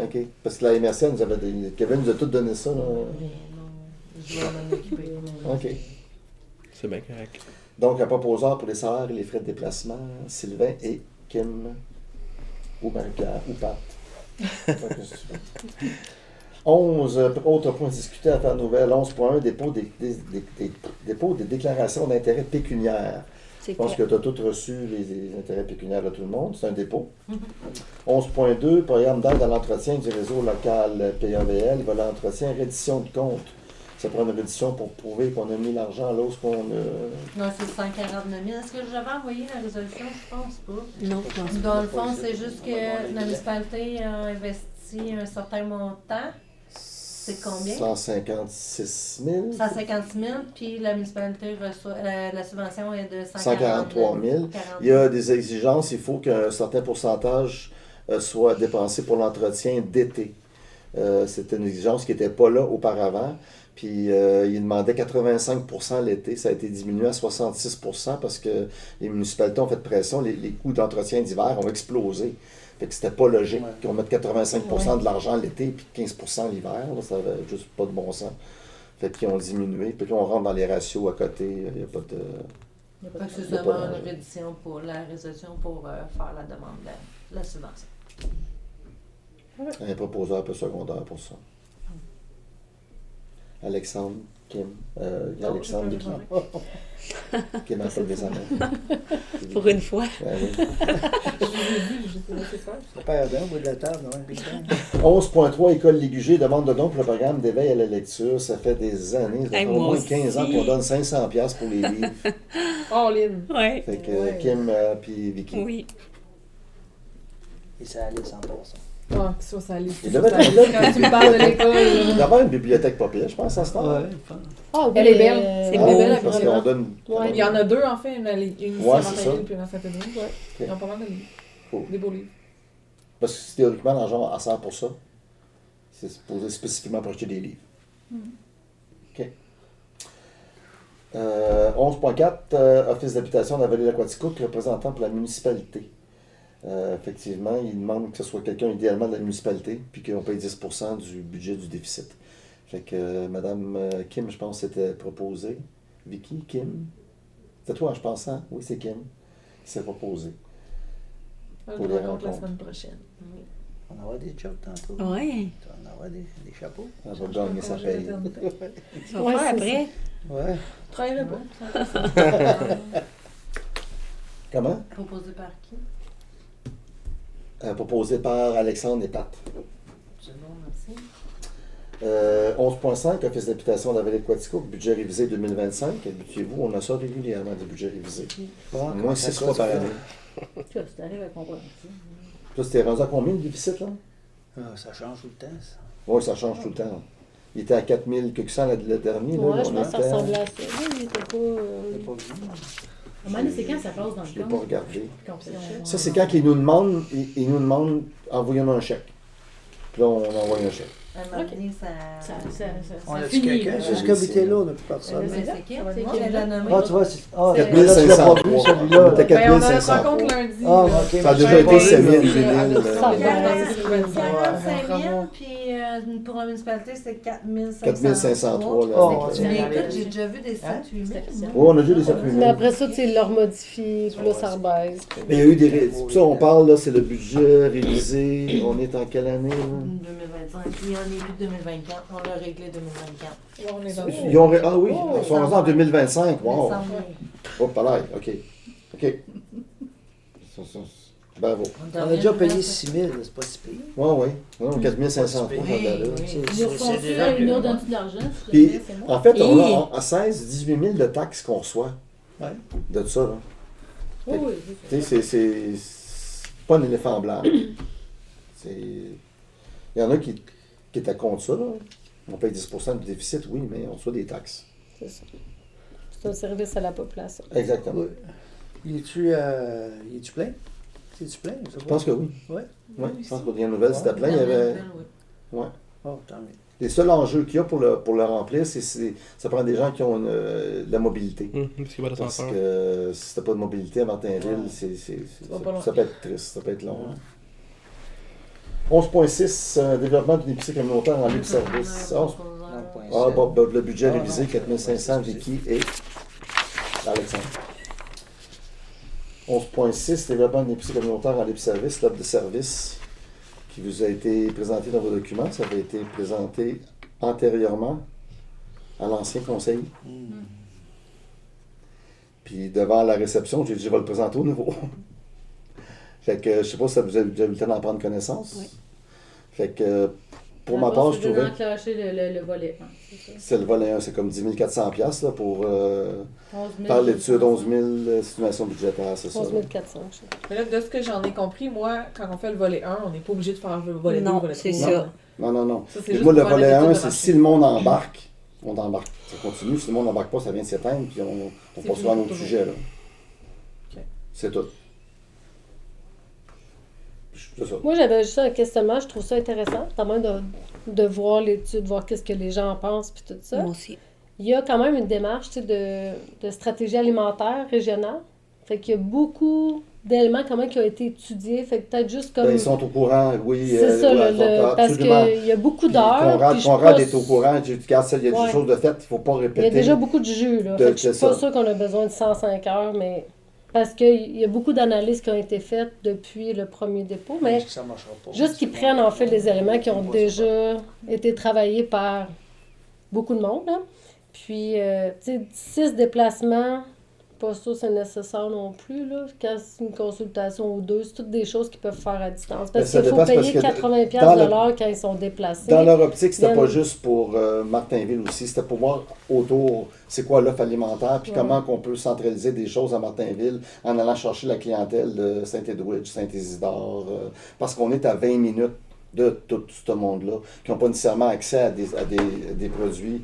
ok. Parce que la MRC nous avait donné, Kevin nous a tout donné ça. Là. Mais non, je dois m'en occuper. Ok. C'est bien correct. Donc, un proposeur pour les salaires et les frais de déplacement, Sylvain et Kim, ou Marie-Pierre, ou Pat. Qu'est-ce que tu veux. 11 autres points discutés à faire nouvelle. 11.1, dépôt des déclarations d'intérêt pécuniaire. Je pense que tu as tous reçu les intérêts pécuniaires de tout le monde. C'est un dépôt. 11.2, programme d'aide à l'entretien du réseau local PAVL. Il va l'entretien, reddition de compte. Ça prend une reddition pour prouver qu'on a mis l'argent là où ce qu'on a. Non, c'est 149 000. Est-ce que j'avais envoyé la résolution? Je pense pas. Non, je pense pas. Dans le fond, c'est juste que la municipalité a investi un certain montant. C'est combien? 156 000. 156 000, puis la municipalité reçoit, la subvention est de 143 000. Il y a des exigences, il faut qu'un certain pourcentage soit dépensé pour l'entretien d'été. C'était une exigence qui n'était pas là auparavant. Puis il demandait 85% l'été, ça a été diminué à 66% parce que les municipalités ont fait pression, les coûts d'entretien d'hiver ont explosé. Fait que c'était pas logique qu'on mette 85% de l'argent l'été puis 15% l'hiver. Là, ça avait juste pas de bon sens. Fait qu'ils ont diminué. Puis là, on rentre dans les ratios à côté. Il n'y a pas de. Fait que c'est il y a pas seulement d'enjeu. une reddition pour la résolution pour faire la demande de la subvention. Un proposeur un peu secondaire pour ça. Alexandre, Kim. Alexandre, je peux Kim a fait des années. Pour une fois. Ben oui. laisser faire. Ça perd d'un au bout de la table, ouais, Big Bang. 11.3, École Légugé demande de don pour le programme d'éveil à la lecture. Ça fait des années, ça fait Hey, au moi moins aussi. 15 ans qu'on donne 500$ pour les livres. All in. Ouais. Fait que Ouais. Kim puis Vicky. Oui. Et ça allait 100%. Ouais, que ça, ça allait. Il devait être là, Quand tu me parles de l'école, Il là. doit y avoir une bibliothèque pas pire, je pense, à ce temps. Ouais, Ah, Elle est belle. C'est Ah beau. oui, belle, parce vraiment. qu'on donne. Ouais. Il y en a deux, en fait, une ici Ouais, à c'est ça. Martinville puis une à Saint-Édouard. Ouais. Ils ont pas mal de livres. Cool. Des beaux livres. Parce que théoriquement, l'argent à sert pour ça. C'est supposé spécifiquement pour acheter des livres. OK. 11.4, Office d'habitation de la vallée de l'Aquaticook, représentant pour la municipalité. Effectivement, il demande que ce soit quelqu'un idéalement de la municipalité, puis qu'on paye 10% du budget du déficit. Fait que Madame Kim, je pense, s'était proposé. Vicky, Kim? C'est toi, je pense, hein? Oui, c'est Kim qui s'est proposé. On Pour le les rencontre la rencontres. semaine prochaine. On aura des jobs tantôt. Ouais. Tu vas en avoir des chapeaux. Elle va gagner sa Congé paye. maternité. Tu vas Ouais, faire c'est après. Ouais. Je travaillerai pas. Comment? Proposé par qui? Proposé par Alexandre et Pat. C'est bon, merci. 11.5, Office d'habitation de la vallée de Quaticook, budget révisé 2025. Habituez-vous, on a ça régulièrement, des budgets révisés. Au moins 6 fois par année. Tu arrives à comprendre ça. Toi, c'était rendu à combien le déficit, là? Ah, ça change tout le temps, ça. Oui, ça change tout le temps. Il était à 4000 quelque cent le dernier. Ouais, là, je on pense que ça était à- ressemblait à ça. Là, il était pas. C'est pas vu. À un moment donné, c'est quand ça passe dans Je le ne l'ai compte? pas regardé. Quand on- Ça, c'est quand ils nous demandent, ils nous demandent, envoyez-nous un chèque. Puis là, on envoie un chèque. À un moment donné, ça. On ça a-tu finit. quelqu'un? là. Jusqu'à habiter là, on n'a plus personne. Ben, C'est là, qui? ça va être C'est moi. qui? Je l'ai nommé. Ah, tu vois, c'est. Ah, C'est- là, tu l'as pas vu, 4503. celui-là. On était à Ben, on a notre 4503. rencontre lundi. Ah, là. ok. Ça a mais déjà je été sais pas, 7000 là. Lille. Ça va. 45 000, puis pour la municipalité, c'est 4503. 4503, là. Oh, avec, Mais c'est- écoute, j'ai déjà vu des 7-8 000. Oui, on a vu les 7000. Mais après ça, tu sais, ils leur modifient, puis là, ça rebaisse. Mais il y a eu des. C'est pour ça qu'on parle, là, c'est le budget révisé. On est en quelle année, là? 2025. Puis on est plus de 2024. On l'a réglé 2024. Ouais, on est dans Ils ont Ah oui, ils sont rendus en 2025. Wow. 100 000. Oh, pas l'air. OK. OK. Bravo. On a déjà payé 6 000, c'est pas si pire. Oui, oui. Non, 4500 Oui, là. Ils nous refont ça, ils nous donnent de l'argent. si Puis, jamais, c'est moi. en fait, on a 16-18 000 de taxes qu'on reçoit Ouais. de ça. Là. Oui, oui, Tu sais, c'est pas un éléphant blanc. Il y en a qui étaient contre ça. Là. On paye 10% du déficit, oui, mais on reçoit des taxes. C'est ça. C'est un service à la population. Exactement. Ouais. Il est-tu plein? C'est-tu plein? Je pense que oui. Ouais. Ouais, je pense qu'aux dernières nouvelles, c'était plein. Il y avait... Ouais. Oh, tant mieux. Les seuls enjeux qu'il y a pour le remplir, ça prend des gens qui ont de la mobilité. Parce qu'il va de Parce senseur. que si t'as pas de mobilité à Martinville, ça peut être triste, ça peut être long. 11.6, développement d'une épicerie communautaire en libre service. Le budget révisé, 4500, Vicky et Alexandre. 11.6, développement d'une épicerie communautaire en libre service, l'offre de service qui vous a été présenté dans vos documents. Ça avait été présenté antérieurement à l'ancien conseil. Puis devant la réception, j'ai dit, je vais le présenter au nouveau. Fait que je sais pas si vous avez déjà eu le temps d'en prendre connaissance. Oui. Fait que pour ma part, je trouvais. C'est enclencher le volet 1, c'est ça? C'est le volet 1, c'est comme 10 400$ là, pour 11 000, par l'étude, 11 000 situations budgétaires, c'est ça. 11 400, je sais pas. Mais là, de ce que j'en ai compris, moi, quand on fait le volet 1, on n'est pas obligé de faire le volet 2, Non, le volet 3. c'est ça. Non. Ça, c'est Et juste moi, le pour faire volet l'étude 1, de c'est marché. si le monde embarque, on embarque. Ça continue. Si le monde n'embarque pas, ça vient de s'éteindre, puis on C'est passe sur un fini, autre toujours. sujet. Là. Ok. C'est tout. C'est ça. Moi, j'avais juste un questionnement. Je trouve ça intéressant, quand même, de voir l'étude, voir qu'est-ce que les gens en pensent, puis tout ça. Moi aussi. Il y a quand même une démarche, tu sais, de stratégie alimentaire régionale. Fait qu'il y a beaucoup d'éléments quand même qui ont été étudiés. Fait que peut-être juste comme... Ben, ils sont au courant, oui. c'est ça, ouais, parce absolument. qu'il y a beaucoup Puis d'heures. Conrad, puis je suis Conrad pas est au courant. Il y a Ouais. des choses de fait, il ne faut pas Il y répéter. a déjà beaucoup de jus, là. De- Fait que je suis c'est pas ça. sûre qu'on a besoin de 105 heures, mais... Parce qu'il y a beaucoup d'analyses qui ont été faites depuis le premier dépôt, mais Ça marchera pas. juste qu'ils prennent en fait les éléments qui ont déjà été travaillés par beaucoup de monde, là. Puis, tu sais, 6 déplacements pas sûr que c'est nécessaire non plus. Là. Quand c'est une consultation ou deux, c'est toutes des choses qu'ils peuvent faire à distance. Parce qu'il faut payer 80$ de l'heure quand ils sont déplacés. Dans leur optique, c'était pas juste pour Martinville aussi, c'était pour voir autour c'est quoi l'offre alimentaire, puis comment on peut centraliser des choses à Martinville en allant chercher la clientèle de Saint-Edwidge, Saint-Isidore, parce qu'on est à 20 minutes de tout ce monde-là, qui n'ont pas nécessairement accès à des produits.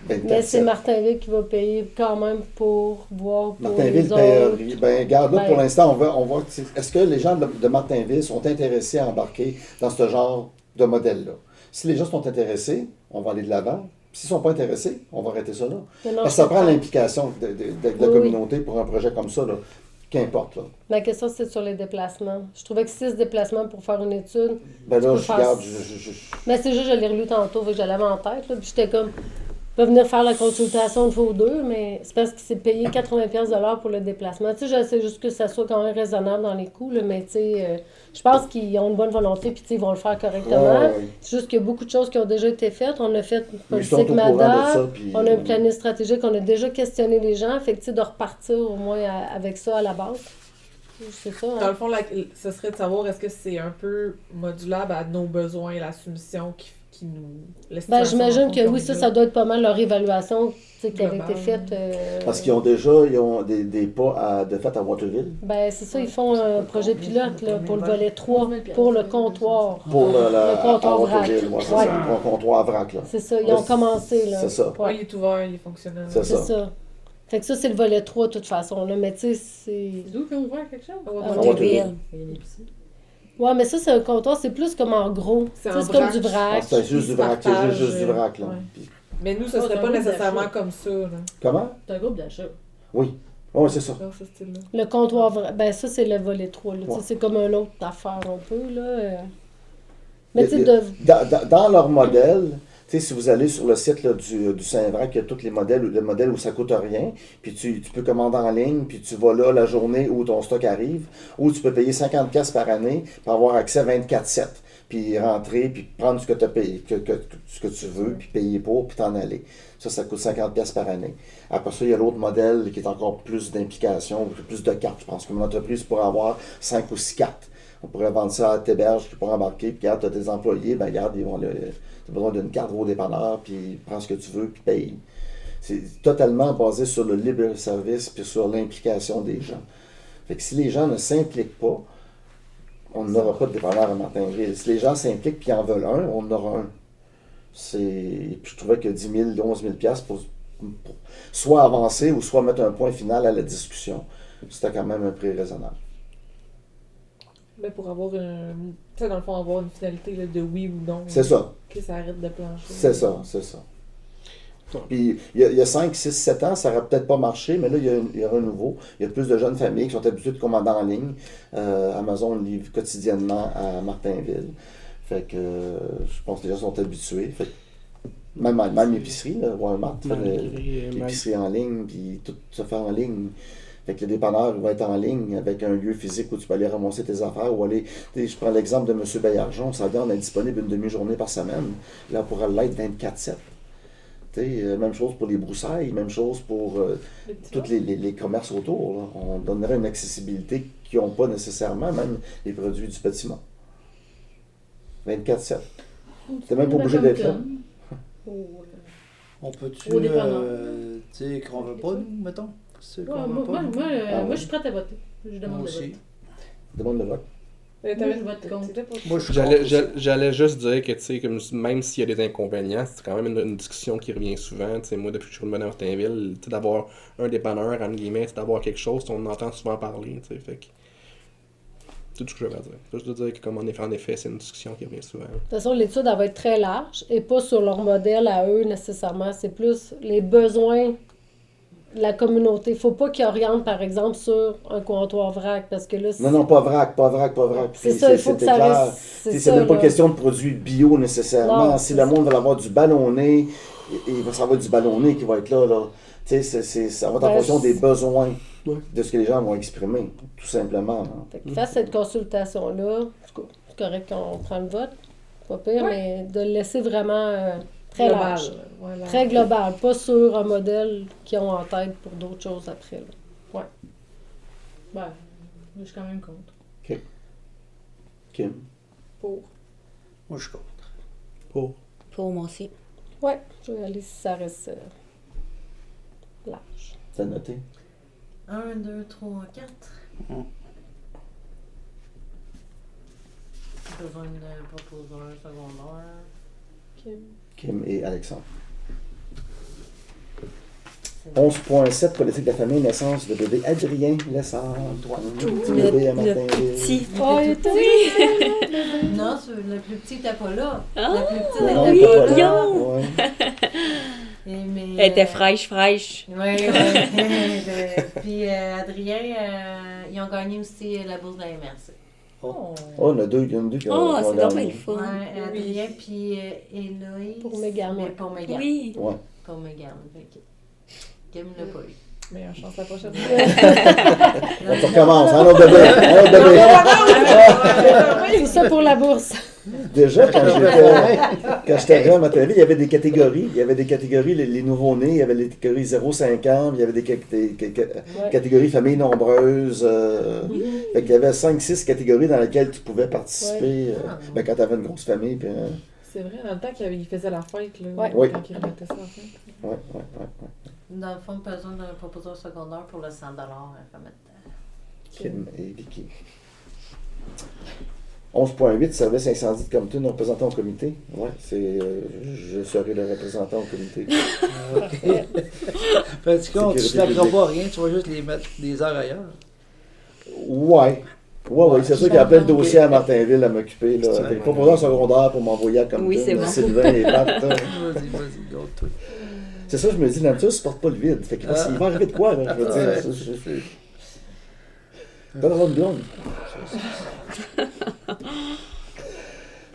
Mais c'est Martinville qui va payer quand même pour voir pour Martinville les autres. Regarde, là, pour l'instant, on voit est-ce que les gens de Martinville sont intéressés à embarquer dans ce genre de modèle-là? Si les gens sont intéressés, on va aller de l'avant. S'ils ne sont pas intéressés, on va arrêter ça là. Parce que ça prend l'implication de la communauté pour un projet comme ça, là. Qu'importe. Là. La question, c'est sur les déplacements. Je trouvais que 6 déplacements pour faire une étude. Ben là, je regarde. Mais c'est juste, je l'ai relu tantôt, que je l'avais en tête. Là, puis j'étais comme. Ils peuvent venir faire la consultation une fois ou deux, mais c'est parce que c'est payé 80$ de l'heure pour le déplacement. Tu sais, j'essaie juste que ça soit quand même raisonnable dans les coûts, là, mais tu sais, je pense qu'ils ont une bonne volonté, puis ils vont le faire correctement. Ouais. C'est juste qu'il y a beaucoup de choses qui ont déjà été faites. On a fait une politique MADA, on a un planning stratégique, on a déjà questionné les gens, fait que tu sais, de repartir au moins avec ça à la base. C'est ça. Hein? Dans le fond, ce serait de savoir est-ce que c'est un peu modulable à nos besoins, la soumission qui nous... j'imagine que oui, ça doit être pas mal leur évaluation qui avait été faite. Parce qu'ils ont des pas de fait à Waterville. Ben c'est ça, ils font un projet pilote là, pour le volet 3, pour le comptoir. Pour le comptoir vrac. Pour le comptoir vrac. Là. C'est ça, ils ont commencé. Là. C'est ça. Oui, il est ouvert, il est fonctionnel. C'est ça. Fait que ça, c'est le volet 3 de toute façon. Là. Mais tu sais, c'est... C'est où qu'ils ont ouvert quelque chose? À Waterville. Ouais, mais ça, c'est un comptoir, c'est plus comme en gros. C'est comme du vrac. C'est juste du vrac, c'est juste du vrac, là. Ouais. Mais nous, ce serait pas nécessairement comme ça, là. Comment? C'est un groupe d'achat. Oui. Oui, c'est ça. Le comptoir vrac, ben ça, c'est le volet 3, là. Ouais. C'est comme une autre affaire un peu, là. Mais tu sais, dans leur modèle... Tu sais, si vous allez sur le site là, du Saint-Vrac, il y a tous les modèles où ça ne coûte rien, puis tu peux commander en ligne, puis tu vas là la journée où ton stock arrive, ou tu peux payer 50$ par année pour avoir accès à 24/7, puis rentrer, puis prendre ce que tu as payé, ce que tu veux, puis payer pour, puis t'en aller. Ça coûte 50$ par année. Après ça, il y a l'autre modèle qui est encore plus d'implication, plus de cartes. Je pense qu'une entreprise pourrait avoir 5 ou 6 cartes. On pourrait vendre ça à Théberge pour embarquer, puis regarde, tu as des employés, ben regarde, ils vont tu as besoin d'une carte au dépanneur, puis prends ce que tu veux, puis paye. C'est totalement basé sur le libre service, puis sur l'implication des gens. Fait que si les gens ne s'impliquent pas, on n'aura pas de dépanneur à Martinville. Si les gens s'impliquent puis en veulent un, on en aura un. Puis je trouvais que 10 000, 11 000$ pour soit avancer ou soit mettre un point final à la discussion, c'était quand même un prix raisonnable. Mais pour avoir dans le fond, avoir une finalité là, de oui ou non. C'est ça. Que ça arrête de plancher. C'est ça. Puis il y a 5, 6, 7 ans, ça n'aurait peut-être pas marché, mais là, il y a un nouveau. Il y a plus de jeunes familles qui sont habituées de commander en ligne. Amazon livre quotidiennement à Martinville. Fait que je pense que les gens sont habitués. Fait que, même l'épicerie, Walmart fait l'épicerie en ligne, puis tout se fait en ligne. Fait que le dépanneur va être en ligne avec un lieu physique où tu peux aller ramasser tes affaires ou aller. Je prends l'exemple de M. Bayarjon, ça donne est disponible une demi-journée par semaine. Là, on pourra l'être 24/7. Même chose pour les broussailles, même chose pour tous les commerces autour. Là. On donnerait une accessibilité qu'ils n'ont pas nécessairement, même les produits du bâtiment. 24/7. T'es même pas obligé d'être là. On peut-tu, tu sais, qu'on veut pas, nous, mettons? Moi, je suis prête à voter. Je demande le vote. Demande le vote. J'allais juste dire que, tu sais, même s'il y a des inconvénients, c'est quand même une discussion qui revient souvent. Tu sais, moi, depuis que je suis revenu à Martinville, d'avoir un dépanneur, entre guillemets, d'avoir quelque chose, on entend souvent parler, tu sais, fait que... C'est tout ce que je veux dire. Juste de dire que, comme en effet, c'est une discussion qui revient souvent. De toute façon, l'étude, elle va être très large et pas sur leur modèle à eux, nécessairement. C'est plus les besoins de la communauté. Il ne faut pas qu'ils orientent, par exemple, sur un comptoir vrac, parce que là... Non, pas vrac. C'est ça, il faut que ça reste... C'est même pas question de produits bio, nécessairement. Si le monde veut avoir du ballonné, il va savoir du ballonné qui va être là. Tu sais, ça va être en fonction des besoins de ce que les gens vont exprimer, tout simplement. Fait que faire cette consultation-là, c'est correct qu'on prend le vote, pas pire, mais de le laisser vraiment très global, large. Très global, pas sur un modèle qu'ils ont en tête pour d'autres choses après. Là. Ben, je suis quand même contre. OK. Kim? Pour. Moi, je suis contre. Pour moi aussi. Ouais, je vais aller si ça reste large. T'as noté? 1, 2, 3, 4. Besoin de proposer un secondaire. Kim et Alexandre. 11.7, politique de la famille, naissance de bébé Adrien Lessard. Petit bébé à Martinville. Petit. Oh, il était Non, le plus petit n'était pas là. Ah, Le plus petit Non, n'était t'as pas pas là. là. Ouais. Elle était fraîche. Oui. Puis Adrien, ils ont gagné aussi la bourse de la MRC. Oh, on a deux, il y en a deux qui ont C'est donc bien gagné. le fun. Ouais, Adrien puis Héloïse. Pour Mégane, Mais ouais. pour Mégane. Oui. Ouais. Pour Mégane. Fait que Kim l'a pas eu. Meilleure chance la prochaine. On recommence, un autre bébé, un autre bébé. C'est ça pour la bourse. Déjà, quand j'étais arrivé à Martinville, il y avait des catégories. Il y avait des catégories, les nouveaux-nés, il y avait les catégories 0-5 ans, il y avait des catégories familles nombreuses. Fait qu'il y avait 5-6 catégories dans lesquelles tu pouvais participer quand tu avais une grosse famille. Puis, C'est vrai, dans le temps qu'il faisait la fête, là, Ouais. quand il remettait ça en fait. ouais. Dans le fond, besoin d'un proposeur secondaire pour le 100 à remettre. Kim et Vicky. 11.8, service incendie de Compton, représentant au comité. Ouais, je serai le représentant au comité. Petit con, tu ne Sécurité slaperas publique. pas rien, tu vas juste les mettre des heures ailleurs. Ouais, c'est sûr qu'il y a plein de dossiers à Martinville à m'occuper. Là. Fait que proposant secondaire pour m'envoyer à Compton. Oui, c'est bon. Sylvain et Pat. Vas-y, go, toi. C'est ça, je me dis, la nature ne supporte pas le vide. Fait que, il va arriver de quoi, là? Je veux dire, pas d'avoir une blonde.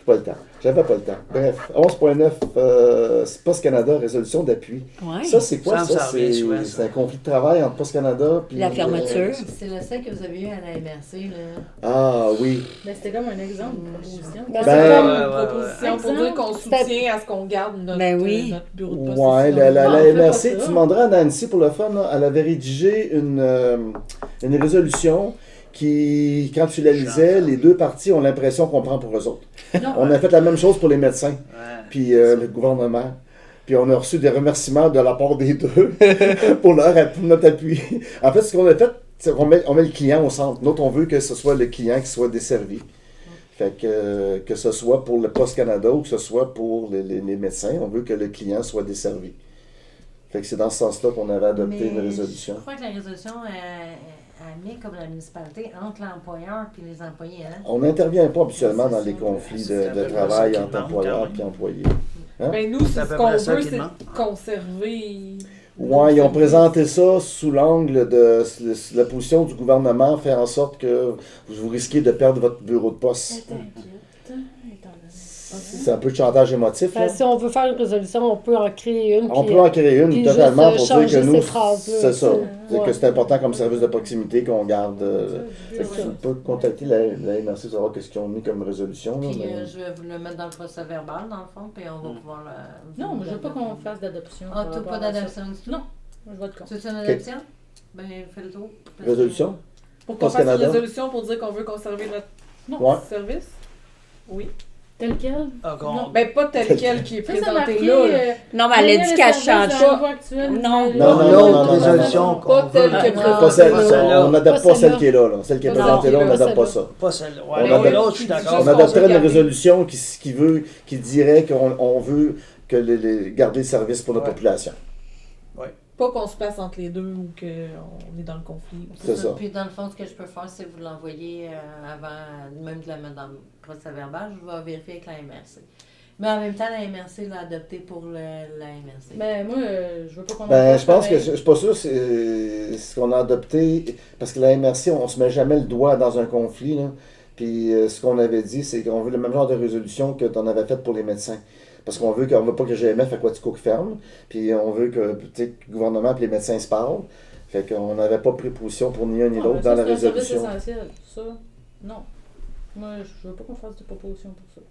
Pas le temps. J'avais pas le temps. Bref, 11.9, Post Canada, résolution d'appui. Ouais. Ça, c'est quoi, Ça revient souvent, ça. C'est un conflit de travail entre Post Canada et... La fermeture. C'est le seul que vous avez eu à la MRC, là. Ah, oui. Mais c'était comme un exemple de proposition. Ben, C'est Ben, comme ouais, une ouais, proposition pour dire qu'on soutient à ce qu'on garde notre, notre bureau de poste. Ouais, ici. la On fait pas MRC, ça. tu demanderas à Nancy pour le fun, là, elle avait rédigé une résolution qui, quand tu la lisais, les deux parties ont l'impression qu'on prend pour eux autres. On a fait la même chose pour les médecins, puis le gouvernement. Puis on a reçu des remerciements de la part des deux pour notre appui. En fait, ce qu'on a fait, c'est qu'on met le client au centre. Nous, on veut que ce soit le client qui soit desservi. Fait que ce soit pour le Post Canada ou que ce soit pour les médecins, on veut que le client soit desservi. Fait que c'est dans ce sens-là qu'on avait adopté une résolution. Je crois que la résolution a mis comme la municipalité entre l'employeur et les employés. Hein? On n'intervient pas habituellement dans les conflits de travail entre employeurs et employés. Hein? Ben nous, C'est c'est à ce peu qu'on près ça veut, qu'il c'est demande. conserver. Ouais, ils ont présenté ça sous l'angle de la position du gouvernement, faire en sorte que vous risquez de perdre votre bureau de poste. C'est un peu de chantage émotif. Là. Ben, si on veut faire une résolution, on peut en créer une. On puis, peut en créer une puis totalement juste, pour dire que changer nous, ces phrases-là, c'est ça. tu sais. C'est Ouais. que c'est important comme service de proximité qu'on garde. Fait que tu peux contacter la MRC pour savoir ce qu'ils ont mis comme résolution. Là, Puis mais- je vais vous le mettre dans le procès verbal, dans le fond, puis on va pouvoir le. Non, mais je veux pas qu'on fasse d'adoption. Ah, par toi, rapport pas à ça. d'adoption du tout? Non, je vote contre. Tu veux une adoption? Ben, fais le tour. Résolution? Pour qu'on Post fasse une Canada? résolution pour dire qu'on veut conserver notre Ouais. service? Oui. Tel quel? Non, ben pas tel quel qui est Ça, c'est présenté marqué, là. Non, mais elle a dit qu'elle change pas. Non. L'autre résolution Pas telle que Pas celle, celle-là. on n'adapte Pas pas celle celle-là. qui est là. Celle qui est Non, présentée là, on celle-là, n'adapte pas celle-là. ça. Pas celle-là. On Ouais, adopte- l'autre, je suis d'accord. On adopterait une résolution qui dirait qu'on veut garder le service pour la Ouais. population. Pas qu'on se place entre les deux ou qu'on est dans le conflit. C'est ça. Puis dans le fond, ce que je peux faire, c'est vous l'envoyer avant, même de la mettre dans le procès verbal, je vais vérifier avec la MRC. Mais en même temps, la MRC l'a adopté pour la MRC. Ben, moi, je veux pas qu'on en Ben, fasse je pense que pareil. je suis pas sûr c'est ce qu'on a adopté, parce que la MRC, on se met jamais le doigt dans un conflit. Là. Puis ce qu'on avait dit, c'est qu'on veut le même genre de résolution que tu en avais fait pour les médecins. Parce qu'on veut pas que GMF Aquatico ferme, puis on veut que le gouvernement et les médecins se parlent. Fait qu'on n'avait pas pris position pour ni un ni Non, l'autre mais dans ça, la c'est un service résolution. essentiel. Ça, non. Moi, je veux pas qu'on fasse de propositions pour ça.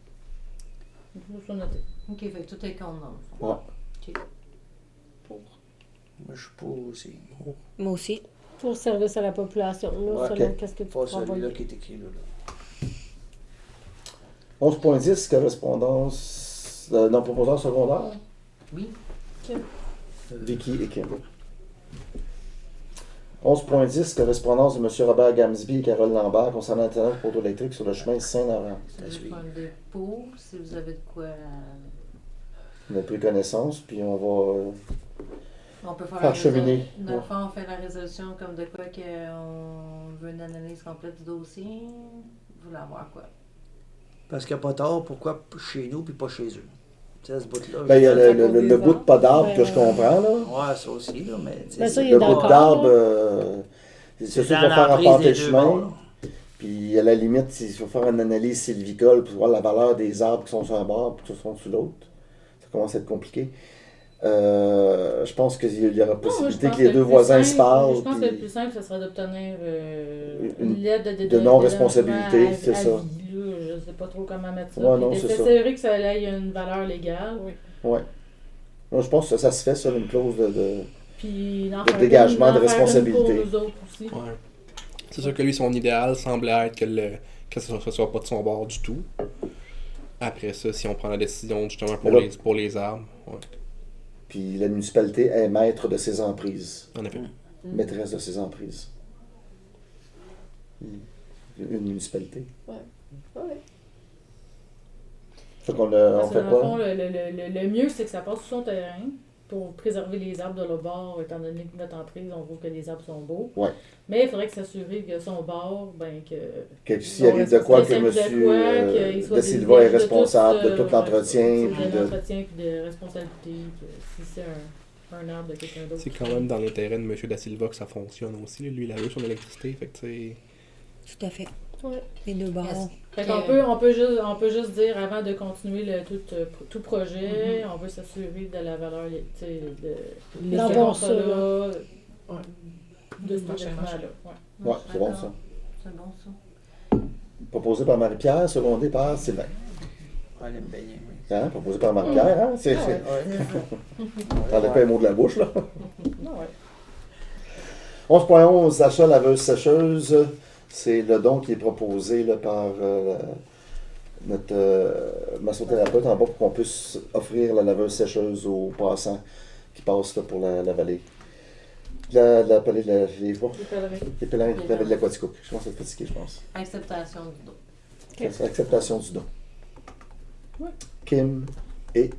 Il faut noter. Ok, fait que tout est contre dans le fond. Ouais. Ok. Moi, je suis pour aussi. Moi aussi. Pour service à la population, là, Ouais, selon ok. qu'est-ce que tu Pas peux envoyer. celui-là qui est écrit là. 11.10, correspondance. Non, proposeur secondaire. Oui. Vicky et Kim. 11.10, correspondance de M. Robert Gamsby et Carole Lambert concernant l'Internet pour l'auto électrique sur le chemin Saint-Laurent. Ça veut faire un dépôt, si vous avez de quoi. On a pris connaissance, puis on va. On peut faire Faire la cheminer. résolution. Dans le fond, on fait la résolution comme de quoi qu'on veut une analyse complète du dossier. Vous voulez avoir quoi? Parce qu'il n'y a pas tard, pourquoi chez nous puis pas chez eux? Tu sais, ce bout-là. Ben, il y a à cause le des bout de pas d'arbre que je Ouais. comprends, là. Ouais, ça aussi, là, mais. tu sais, Ben, ça, il est Le bout d'accord, d'arbre, là. c'est sûr dans qu'il va faire l'emprise apporter des le deux chemin. bords, là. Puis à la limite, il faut faire une analyse sylvicole pour voir la valeur des arbres qui sont sur un bord et qui sont sur l'autre. Ça commence à être compliqué. Je pense qu'il y aura possibilité que les deux voisins se parlent. Je pense que le puis plus simple, ce serait d'obtenir Une- l'aide de non-responsabilité, c'est ça. Vie, là. Je ne sais pas trop comment mettre ça. Ouais, Puis non, de c'est ça. s'assurer que ça ait une valeur légale. Oui. Ouais. Moi, je pense que ça se fait sur une clause de. Puis d'en De faire dégagement une- de d'en faire une responsabilité. pour nous autres aussi. Ouais. C'est sûr que lui, son idéal semblait être que ça ne soit pas de son bord du tout. Après ça, si on prend la décision justement pour les arbres, ouais. Puis la municipalité est maître de ses emprises. En effet. Maîtresse de ses emprises. Une municipalité. Ouais. Fait qu'on on Parce que fait dans le fond, quoi? le mieux, c'est que ça passe sur son terrain pour préserver les arbres de l'autre bord, étant donné que notre emprise, on trouve que les arbres sont beaux. Ouais. Mais il faudrait que s'assurer que son bord, ben que... Que s'il arrive de quoi que M. De Silva est responsable de tout l'entretien. Puis de de... l'entretien puis de responsabilité, que si c'est un arbre de quelqu'un d'autre. C'est quand même dans l'intérêt de M. Da Silva que ça fonctionne aussi. Lui, il a eu son électricité, fait que tu sais. Tout à fait. Ouais. Les deux bords. Yes. Fait qu'on on peut juste dire, avant de continuer tout projet, on veut s'assurer de la valeur, tu sais, de D'avoir ces ça, contrats-là, Ouais. de ce Prochainement. document-là. Ouais. Ouais, c'est bon ça. C'est bon, ça. Proposé par Marie-Pierre, secondé par Sylvain. Elle aime bien, oui. Hein? Proposé par Marie-Pierre, hein? C'est, Ah ouais. t'enlèves pas les mots de la bouche, là. Ah ouais. 11.11, achat laveuse sécheuse. C'est le don qui est proposé là, par notre massothérapeute en bas pour qu'on puisse offrir la laveuse sécheuse aux passants qui passent là, pour la vallée. Les pèlerins de la vallée de l'Aquaticook. Je pense que c'est fatigué, je pense. Acceptation du dos. C'est l'acceptation du don. Ouais. Kim et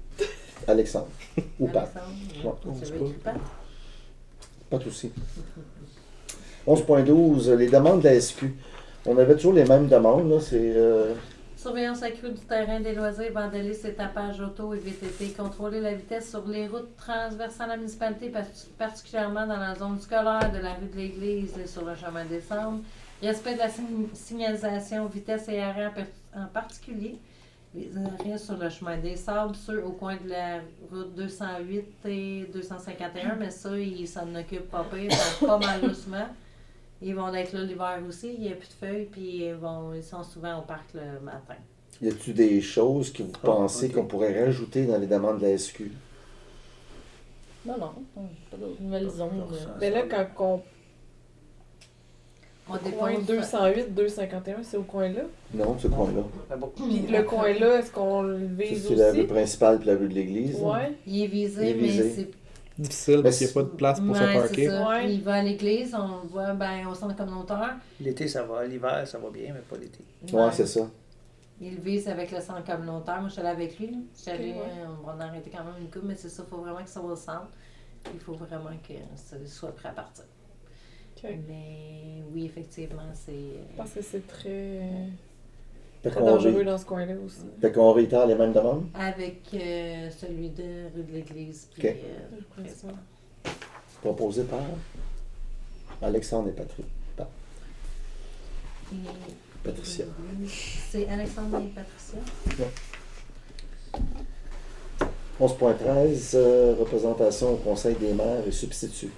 Alexandre. Ou Pat. Alexandre, Ouais, tu c'est veux pas- écrire Pat? Pat aussi. 11.12, les demandes de la SQ. On avait toujours les mêmes demandes, là. C'est. Surveillance accrue du terrain des loisirs, vandalisme et tapage auto et VTT. Contrôler la vitesse sur les routes transversant la municipalité, particulièrement dans la zone scolaire de la rue de l'Église et sur le chemin des Cendres. Respect de la signalisation vitesse et arrêt en particulier. Les arrêts sur le chemin des Sables, ceux au coin de la route 208 et 251, mais ça, ils s'en occupent pas pire, pas mal doucement. Ils vont être là l'hiver aussi, il n'y a plus de feuilles, puis ils sont souvent au parc le matin. Y a-t-il des choses que vous pensez ok. qu'on pourrait rajouter dans les demandes de la SQ? Non, pas de nouvelle zone. Mais là, quand On on coin dépense 208, 251, c'est au coin là. Non, ce coin-là. Ah bon. Puis le coin là, est-ce qu'on le Ça, vise c'est la rue aussi? principale et la rue de l'église. là. Ouais. Il est visé, Il est visé. mais c'est Difficile parce qu'il n'y a pas de place pour se ouais, c'est parquer. ça. Ouais. Puis il va à l'église, on le voit au centre communautaire. L'été, ça va. L'hiver, ça va bien, mais pas l'été. Ouais, c'est ça. Il le vise avec le centre communautaire. Moi, je suis allée avec lui. Là. Je suis allée, Ok, ouais. on va en arrêter quand même une coupe, mais c'est ça, il faut vraiment que ça va au centre. Il faut vraiment que ça soit prêt à partir. Ok. Mais oui, effectivement, c'est. Parce que c'est très Fait très qu'on, dangereux dans ce coin-là aussi. fait qu'on réitère les mêmes demandes. Avec celui de rue de l'Église. Puis, Ok. Principal. Proposé par Alexandre et Patricia. C'est Alexandre et Patricia. 11.13, représentation au Conseil des maires et substitut.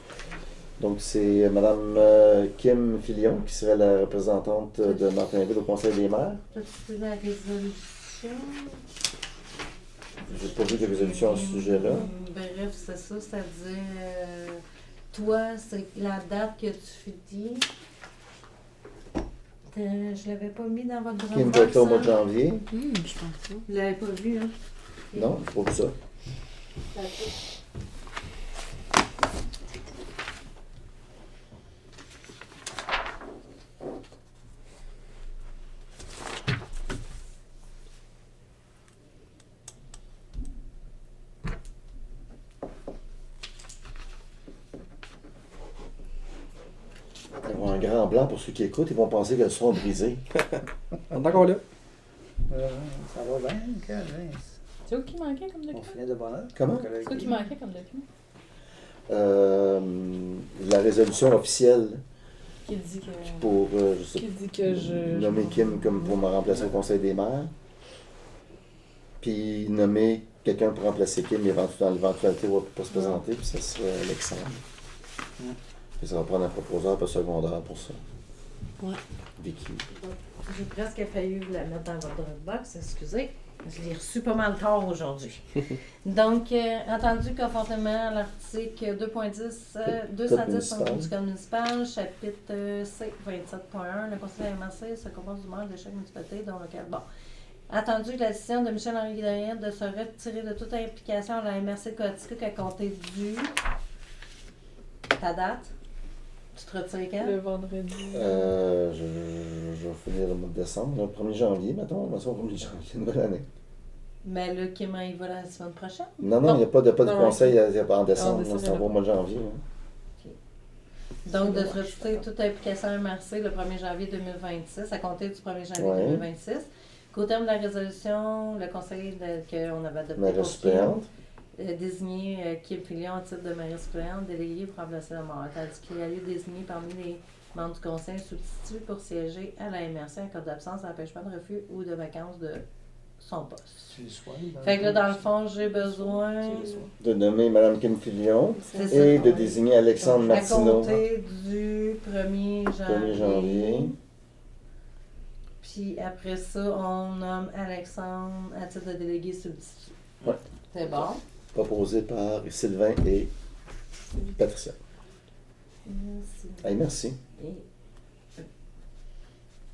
Donc, c'est Mme Kim Filion qui serait la représentante de Martinville au Conseil des maires. As-tu la résolution? J'ai pas vu de résolution à ce sujet-là. Bref, c'est ça, c'est-à-dire toi, c'est la date que tu dis. Je l'avais pas mis dans votre Kim Dropbox. va au mois de janvier. Je pense pas. Vous l'avez pas vu, hein? Non, je trouve ça. Ils vont un grand blanc pour ceux qui écoutent, ils vont penser que le son est brisé. On est encore là. Ça va bien, Vince. C'est où qui manquait comme On document? finit de bonheur. Comment? C'est où qui manquait comme document? La résolution officielle Qui dit que. pour, je sais Qui dit que je. nommer Kim comme pour me remplacer au Conseil des maires. Puis nommer quelqu'un pour remplacer Kim dans l'éventualité où elle ne peut pas se présenter, puis ça serait Alexandre. Puis ça va prendre un proposeur pas secondaire pour ça. Ouais. Vicky. J'ai presque failli vous la mettre dans votre Dropbox, excusez. Je l'ai reçu pas mal tard aujourd'hui. Donc, entendu conformément à l'article 2.10, 210 du Code municipal, chapitre C, 27.1, le Conseil de la MRC se compose du maire de chaque municipalité, dont le cadre. Bon. Attendu la décision de Michel-Henri Guérin de se retirer de toute implication à la MRC de Coaticook à compter du. Ta date? Tu te retires quand? Le vendredi. Je vais finir le mois de décembre, le 1er janvier, mettons. Le 1er janvier, une nouvelle année. Mais là, Kim, il va la semaine prochaine? Non, il n'y a pas de Non, conseil en décembre. décembre, Ça va au mois de janvier. Donc, de se retirer toute implication à MRC le 1er janvier 2026, à compter du 1er janvier 2026. Qu'au terme de la résolution, le conseil qu'on avait adopté Maire suppléante. désigner Kim Filion à titre de maire suppléante déléguée pour remplacer le maire, tandis qu'il allait désigner parmi les membres du conseil substitut pour siéger à la MRC en cas d'absence, d'empêchement de refus ou de vacance de son poste. Fait que là, dans le fond, j'ai besoin De nommer Mme Kim Filion c'est et ça, de désigner Alexandre à Martineau. compter du 1er 1er janvier. Puis après ça, on nomme Alexandre à titre de délégué substitut. Ouais. C'est bon? Proposé par Sylvain et Patricia. Merci. Hey, merci.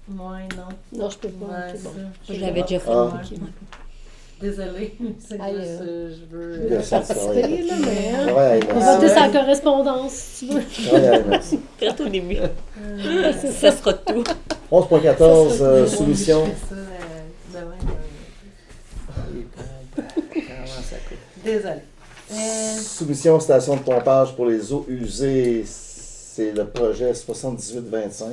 Moi, non. Non, je peux pas. Ouais, Ok, bon. ça. Je l'avais déjà fait. Ah. Ok, ouais. Désolée. C'est Aïe, juste, je veux. Je sens que ça va Participer, là, mais, hein. Ouais, On va merci. voter sa correspondance, si tu veux. Ouais, merci. Très au début. C'est Ça sera tout. 11.14, soumission. Je fais ça demain. Comment ça coûte? Désolée. Soumission station de pompage pour les eaux usées. C'est le projet 7825.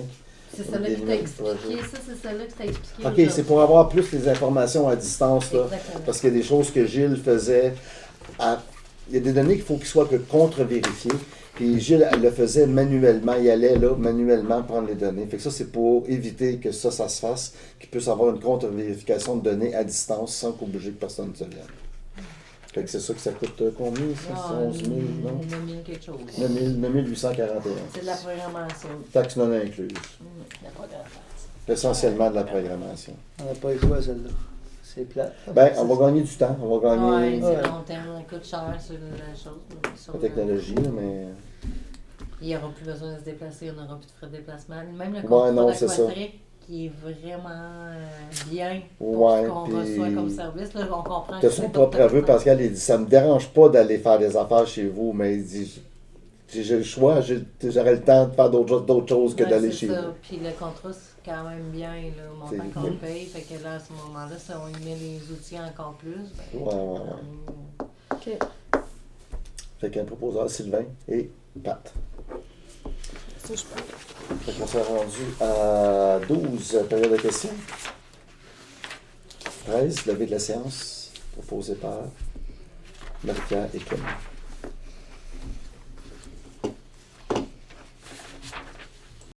C'est celle-là qui t'a expliqué. Ça, c'est celle-là qui t'a expliqué. OK, c'est pour avoir plus les informations à distance, là, Exactement. parce qu'il y a des choses que Gilles faisait. Il y a des données qu'il faut qu'ils soient que contre-vérifiées. Puis Gilles elle le faisait manuellement. Il allait là, manuellement prendre les données. Fait que ça, c'est pour éviter que ça se fasse, qu'il puisse avoir une contre-vérification de données à distance sans qu'obliger que personne ne se vienne. Fait que c'est ça que ça coûte combien? Ça? 11 000, non? 9 000 quelque chose. 9 841. C'est de la programmation. Taxe non incluse. La programmation. Essentiellement de la programmation. On n'a pas eu quoi, celle-là? C'est plat. Ben, on va gagner du temps. On va Oui, gagner c'est long terme. Ça coûte cher sur la chose. Sur la technologie, là, mais... Il n'y aura plus besoin de se déplacer, on n'aura plus de frais de déplacement. Même le Ouais, contrat non, c'est ça. d'Aquatric, qui est vraiment bien pour Ouais, ce qu'on puis reçoit comme service. Là, on comprend de que son c'est propre pas aveu, tout- Pascal, il dit, ça me dérange pas d'aller faire des affaires chez vous, mais il dit, si j'ai le choix, j'aurais le temps de faire d'autres choses que Ouais, d'aller c'est chez ça. vous. Puis le contrat, c'est quand même bien, là, au montant C'est- qu'on paye. Fait que là, à ce moment-là, si on y met les outils encore plus, ben, Ouais. OK. Fait qu'un proposeur, Sylvain et Pat. Ça, je peux. Fait qu'on s'est rendu à 12 périodes de questions. 13, levée de la séance, proposée par Marie-Pierre et Kim.